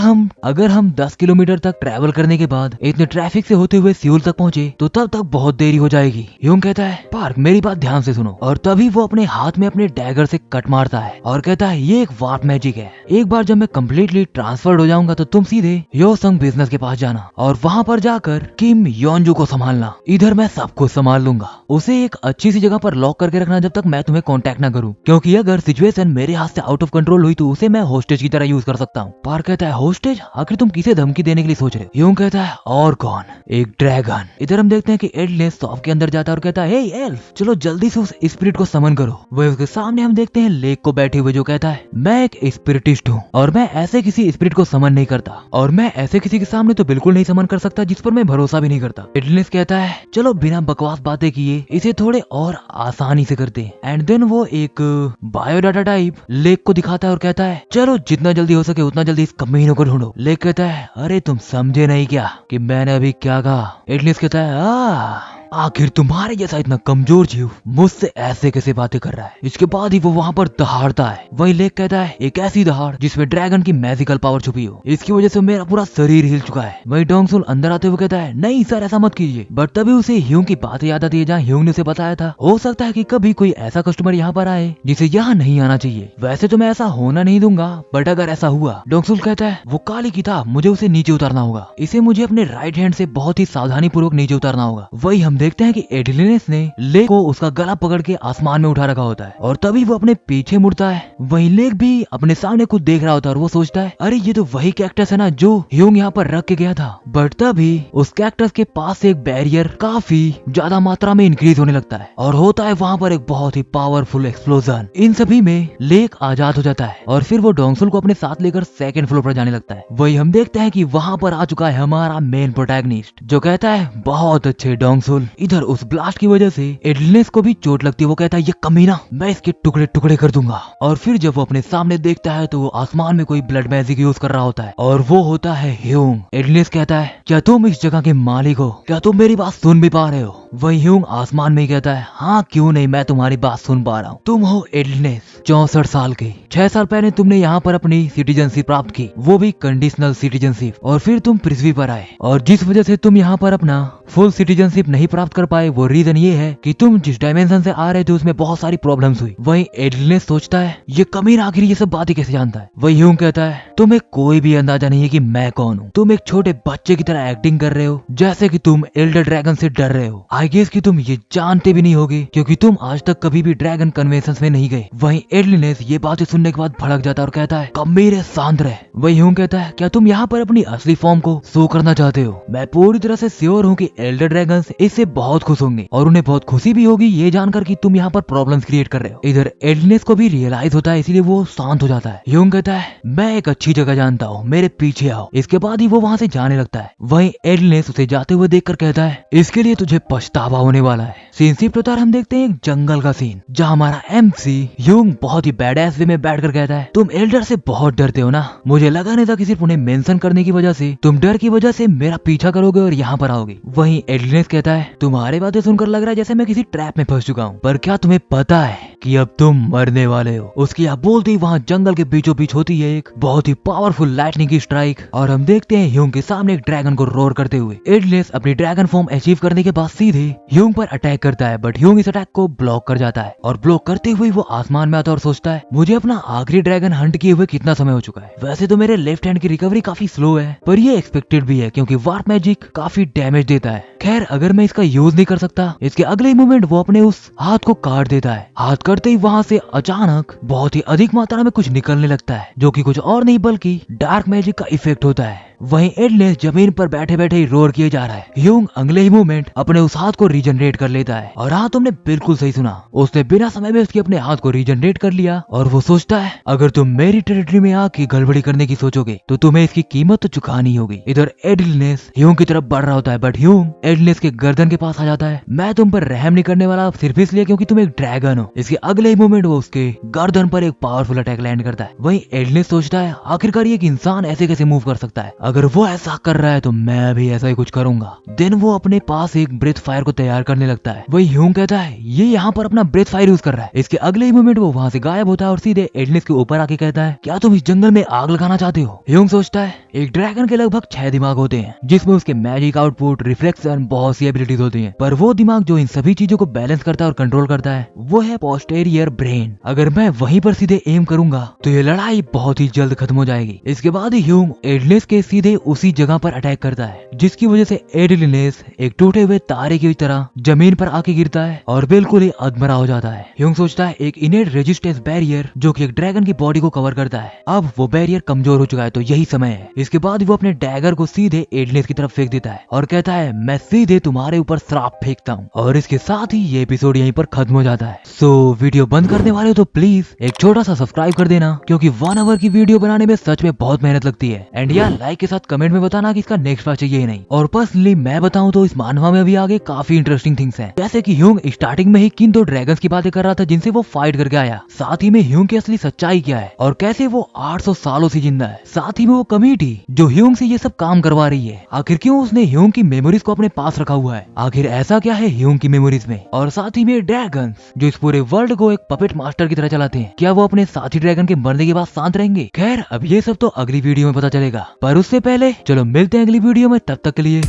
हम 10 किलोमीटर तक ट्रैवल करने के बाद इतने ट्रैफिक से होते हुए सियोल तक पहुंचे तो तब तक बहुत देरी हो जाएगी। ह्यूंग कहता है, पार्क मेरी बात ध्यान से सुनो। और तभी वो अपने हाथ में अपने डैगर से कट मारता है और कहता है, ये एक वार्प मैजिक है। एक बार जब मैं कम्प्लीटली ट्रांसफर्ड हो जाऊंगा तो तुम सीधे योसंग बिजनेस के पास जाना और वहाँ पर जाकर किम योनजू को संभालना। इधर मैं सब कुछ संभाल लूंगा। उसे एक अच्छी सी जगह पर लॉक करके रखना जब तक मैं तुम्हें कांटेक्ट ना करूं, क्योंकि अगर सिचुएशन मेरे हाथ से आउट ऑफ कंट्रोल हुई तो उसे मैं होस्टेज की तरह यूज कर सकता हूँ। पार्क कहता है, होस्टेज? आखिर तुम किसे धमकी देने के लिए सोच रहे हो? ह्यूंग कहता है, और कौन, एक ड्रैगन। इधर हम देखते हैं कि एडलेस शॉप के अंदर जाता है और कहता है, हे एल्फ, चलो जल्दी से उस स्पिरिट को समन करो। वह उसके सामने हम देखते हैं लेक को बैठे हुए, जो कहता है, मैं एक स्पिरिटिस्ट हूँ और मैं ऐसे किसी स्पिरिट को समन नहीं करता, और मैं ऐसे किसी के सामने तो बिल्कुल नहीं समन कर सकता जिस पर मैं भरोसा भी नहीं करता। एडलेस कहता है, चलो बिना बकवास बातें किए इसे थोड़े और आसानी से करते हैं। एंड देन वो एक बायोडाटा टाइप लेक को दिखाता है और कहता है, चलो जितना जल्दी हो सके उतना जल्दी इस कमीनों को ढूंढो। लेक कहता है, अरे तुम समझे नहीं क्या कि मैंने अभी क्या कहा? एडलेस कहता है, आखिर तुम्हारे जैसा इतना कमजोर जीव मुझसे ऐसे कैसे बातें कर रहा है? इसके बाद ही वो वहाँ पर दहाड़ता है। वही लेक कहता है, एक ऐसी दहाड़ जिसमें ड्रैगन की मैजिकल पावर छुपी हो, इसकी वजह से मेरा पूरा शरीर हिल चुका है। वही डोंगसुल अंदर आते हुए कहता है, नहीं सर ऐसा मत कीजिए। बट तभी उसे ह्यूंग की बात याद आती है जहाँ ह्यूंग ने उसे बताया था, हो सकता है कि कभी कोई ऐसा कस्टमर यहाँ पर आए जिसे यहाँ नहीं आना चाहिए। वैसे तो मैं ऐसा होना नहीं दूंगा, बट अगर ऐसा हुआ। डोंगसुल कहता है, वो काली किताब, मुझे उसे नीचे उतारना होगा। इसे मुझे अपने राइट हैंड से बहुत ही सावधानी पूर्वक नीचे उतारना होगा। वही हम देखते हैं कि एडलिनेस ने लेक को उसका गला पकड़ के आसमान में उठा रखा होता है और तभी वो अपने पीछे मुड़ता है। वही लेक भी अपने सामने कुछ देख रहा होता है और वो सोचता है, अरे ये तो वही कैक्टस है ना जो ह्यूंग यहाँ पर रख के गया था। बट तभी उस कैक्टस के पास से एक बैरियर काफी ज्यादा मात्रा में इंक्रीज होने लगता है और होता है वहाँ पर एक बहुत ही पावरफुल एक्सप्लोजन। इन सभी में लेक आजाद हो जाता है और फिर वो डोंगसुल को अपने साथ लेकर सेकंड फ्लोर पर जाने लगता है। वही हम देखते हैं कि वहाँ पर आ चुका है हमारा मेन प्रोटैगनिस्ट, जो कहता है, बहुत अच्छे डोंगसुल। इधर उस ब्लास्ट की वजह से एडलिनेस को भी चोट लगती है। वो कहता है, ये कमीना, मैं इसके टुकड़े टुकड़े कर दूंगा। और फिर जब वो अपने सामने देखता है तो वो आसमान में कोई ब्लड मैजिक यूज कर रहा होता है और वो होता है ह्यूंग। एडलिनेस कहता है, क्या तुम इस जगह के मालिक हो? क्या तुम मेरी बात सुन भी पा रहे हो? वही ह्यूंग आसमान में कहता है, हाँ क्यों नहीं, मैं तुम्हारी बात सुन पा रहा हूँ। तुम हो एडलिनेस, 64 साल के। 6 साल पहले तुमने यहाँ पर अपनी सिटीजनशिप प्राप्त की, वो भी कंडीशनल सिटीजनशिप, और फिर तुम पृथ्वी पर आए। और जिस वजह से तुम यहाँ पर अपना फुल सिटीजनशिप नहीं प्राप्त कर पाए, वो रीजन ये है कि तुम जिस डायमेंशन से आ रहे थे उसमें बहुत सारी प्रॉब्लम्स हुई। वही एडलिनेस सोचता है, ये कमीना आखिर ये सब बातें कैसे जानता है? वही ह्यूंग कहता है, तुम्हें कोई भी अंदाजा नहीं है कि मैं कौन हूँ। तुम एक छोटे बच्चे की तरह एक्टिंग कर रहे हो, जैसे कि तुम एल्डर ड्रैगन से डर रहे हो। आई गेस कि तुम ये जानते भी नहीं होगे क्योंकि तुम आज तक कभी भी ड्रैगन कन्वेंशन में नहीं गए। वही एडलिनेस ये बातें सुनने के बाद भड़क जाता है और कहता है, कमीरे शांत रहे। वही ह्यूंग कहता है, क्या तुम यहाँ पर अपनी असली फॉर्म को शो करना चाहते हो? मैं पूरी तरह से श्योर हूँ कि एल्डर ड्रैगन इससे बहुत खुश होंगे और उन्हें बहुत खुशी भी होगी ये जानकर कि तुम यहाँ पर प्रॉब्लम्स क्रिएट कर रहे हो। इधर एडलिनेस को भी रियलाइज होता है, इसलिए वो शांत हो जाता है। ह्यूंग कहता है, मैं एक अच्छी जगह जानता हूँ, मेरे पीछे आओ। इसके बाद ही वो वहाँ से जाने लगता है। वहीं एडलिनेस उसे जाते हुए देखकर कहता है, इसके लिए तुझे पछतावा होने वाला है। सीनशिप प्रकार हम देखते हैं एक जंगल का सीन जहाँ हमारा MC ह्यूंग बहुत ही बैडएस वे में बैठकर कहता है, तुम एल्डर से बहुत डरते हो ना? मुझे लगा नहीं था कि सिर्फ उन्हें मेंशन करने की वजह से तुम डर की वजह से मेरा पीछा करोगे और यहाँ पर आओगे। वहीं एडलिनेस कहता है, तुम्हारी बातें सुनकर लग रहा है जैसे मैं किसी ट्रैप में फंस चुका हूँ, पर क्या तुम्हें पता है कि अब तुम मरने वाले हो? उसकी आप बोलते ही वहाँ जंगल के बीचों बीच होती है एक बहुत ही पावरफुल लाइटनिंग की स्ट्राइक और हम देखते हैं ह्यूंग के सामने एक ड्रैगन को रोर करते हुए। एडलिनेस अपनी ड्रैगन फॉर्म अचीव करने के बाद सीधे ह्यूंग पर अटैक करता है, बट ह्यूंग इस अटैक को ब्लॉक कर जाता है और ब्लॉक करते हुए वो आसमान में आता है और सोचता है, मुझे अपना आखिरी ड्रैगन हंट किए हुए कितना समय हो चुका है। वैसे तो मेरे लेफ्ट हैंड की रिकवरी काफी स्लो है, पर ये एक्सपेक्टेड भी है क्योंकि वार्प मैजिक काफी डैमेज देता है। खैर अगर मैं इसका यूज नहीं कर सकता, इसके अगले मोमेंट वो अपने उस हाथ को काट देता है। हाथ करते ही वहाँ से अचानक बहुत ही अधिक मात्रा में कुछ निकलने लगता है, जो कि कुछ और नहीं बल्कि डार्क मैजिक का इफेक्ट होता है। वहीं एडलेस जमीन पर बैठे बैठे ही रोर किए जा रहा है। ह्यूंग अगले ही मोमेंट अपने उस हाथ को रीजनरेट कर लेता है। और हाँ, तुमने बिल्कुल सही सुना, उसने बिना समय में उसके अपने हाथ को रीजनरेट कर लिया। और वो सोचता है अगर तुम मेरी टेरिटरी में आके गड़बड़ी करने की सोचोगे तो तुम्हें इसकी कीमत तो चुकानी होगी। इधर एडलेस ह्यूंग की तरफ बढ़ रहा होता है, बट ह्यूंग एडलेस के गर्दन के पास आ जाता है। मैं तुम पर रहम नहीं करने वाला सिर्फ इसलिए क्योंकि तुम एक ड्रैगन हो। इसके अगले ही मोमेंट वो उसके गर्दन पर एक पावरफुल अटैक लैंड करता है। वहीं एडलेस सोचता है आखिरकार ये एक इंसान ऐसे कैसे मूव कर सकता है, अगर वो ऐसा कर रहा है तो मैं भी ऐसा ही कुछ करूंगा। देन वो अपने पास एक ब्रेथ फायर को तैयार करने लगता है। वही ह्यूंग कहता है ये यहाँ पर अपना ब्रेथ फायर यूज कर रहा है। इसके अगले ही मोमेंट वो वहाँ से गायब होता है और सीधे एडलेस के ऊपर आके कहता है क्या तुम इस जंगल में आग लगाना चाहते हो। ह्यूंग सोचता है एक ड्रैगन के लगभग 6 दिमाग होते हैं जिसमें उसके मैजिक आउटपुट, रिफ्लेक्शन, बहुत सी एबिलिटीज होती हैं, पर वो दिमाग जो इन सभी चीजों को बैलेंस करता है और कंट्रोल करता है वो है पोस्टेरियर ब्रेन। अगर मैं वहीं पर सीधे एम करूंगा तो ये लड़ाई बहुत ही जल्द खत्म हो जाएगी। इसके बाद ह्यूंग एडलेस के सीधे उसी जगह पर अटैक करता है जिसकी वजह से एडलेस एक टूटे हुए तारे की तरह जमीन पर आके गिरता है और बिल्कुल ही अधमरा हो जाता है। ह्यूंग सोचता है एक इनेट रेजिस्टेंस बैरियर जो कि एक ड्रैगन की बॉडी को कवर करता है, अब वो बैरियर कमजोर हो चुका है तो यही समय है। इसके बाद वो अपने डैगर को सीधे एडलेस की तरफ फेंक देता है और कहता है मैं सीधे तुम्हारे ऊपर श्राप फेंकता हूँ। और इसके साथ ही ये एपिसोड यहीं पर खत्म हो जाता है। सो वीडियो बंद करने वाले हो तो प्लीज एक छोटा सा सब्सक्राइब कर देना क्योंकि 1 आवर की वीडियो बनाने में सच में बहुत मेहनत लगती है। एंड यार लाइक के साथ कमेंट में बताना कि इसका नेक्स्ट पार्ट चाहिए नहीं। और पर्सनली मैं बताऊं तो इस मानवा में अभी आगे काफी इंटरेस्टिंग थिंग्स हैं, जैसे कि ह्यूंग स्टार्टिंग में ही किन 2 ड्रैगन्स की बातें कर रहा था जिनसे वो फाइट करके आया, साथ ही में ह्यूंग की असली सच्चाई क्या है और कैसे वो 800 सालों से जिंदा है, साथ ही में वो कम्युनिटी जो ह्यूंग से ये सब काम करवा रही है, आखिर क्यों उसने ह्यूंग की मेमोरीज को अपने पास रखा हुआ है, आखिर ऐसा क्या है ह्यूंग की मेमोरीज में, और साथ ही में ड्रैगन्स जो इस पूरे वर्ल्ड को एक पपेट मास्टर की तरह चलाते हैं, क्या वो अपने साथी ड्रैगन के मरने के बाद शांत रहेंगे। खैर अब ये सब तो अगली वीडियो में पता चलेगा, पर उससे पहले चलो मिलते हैं अगली वीडियो में, तब तक के लिए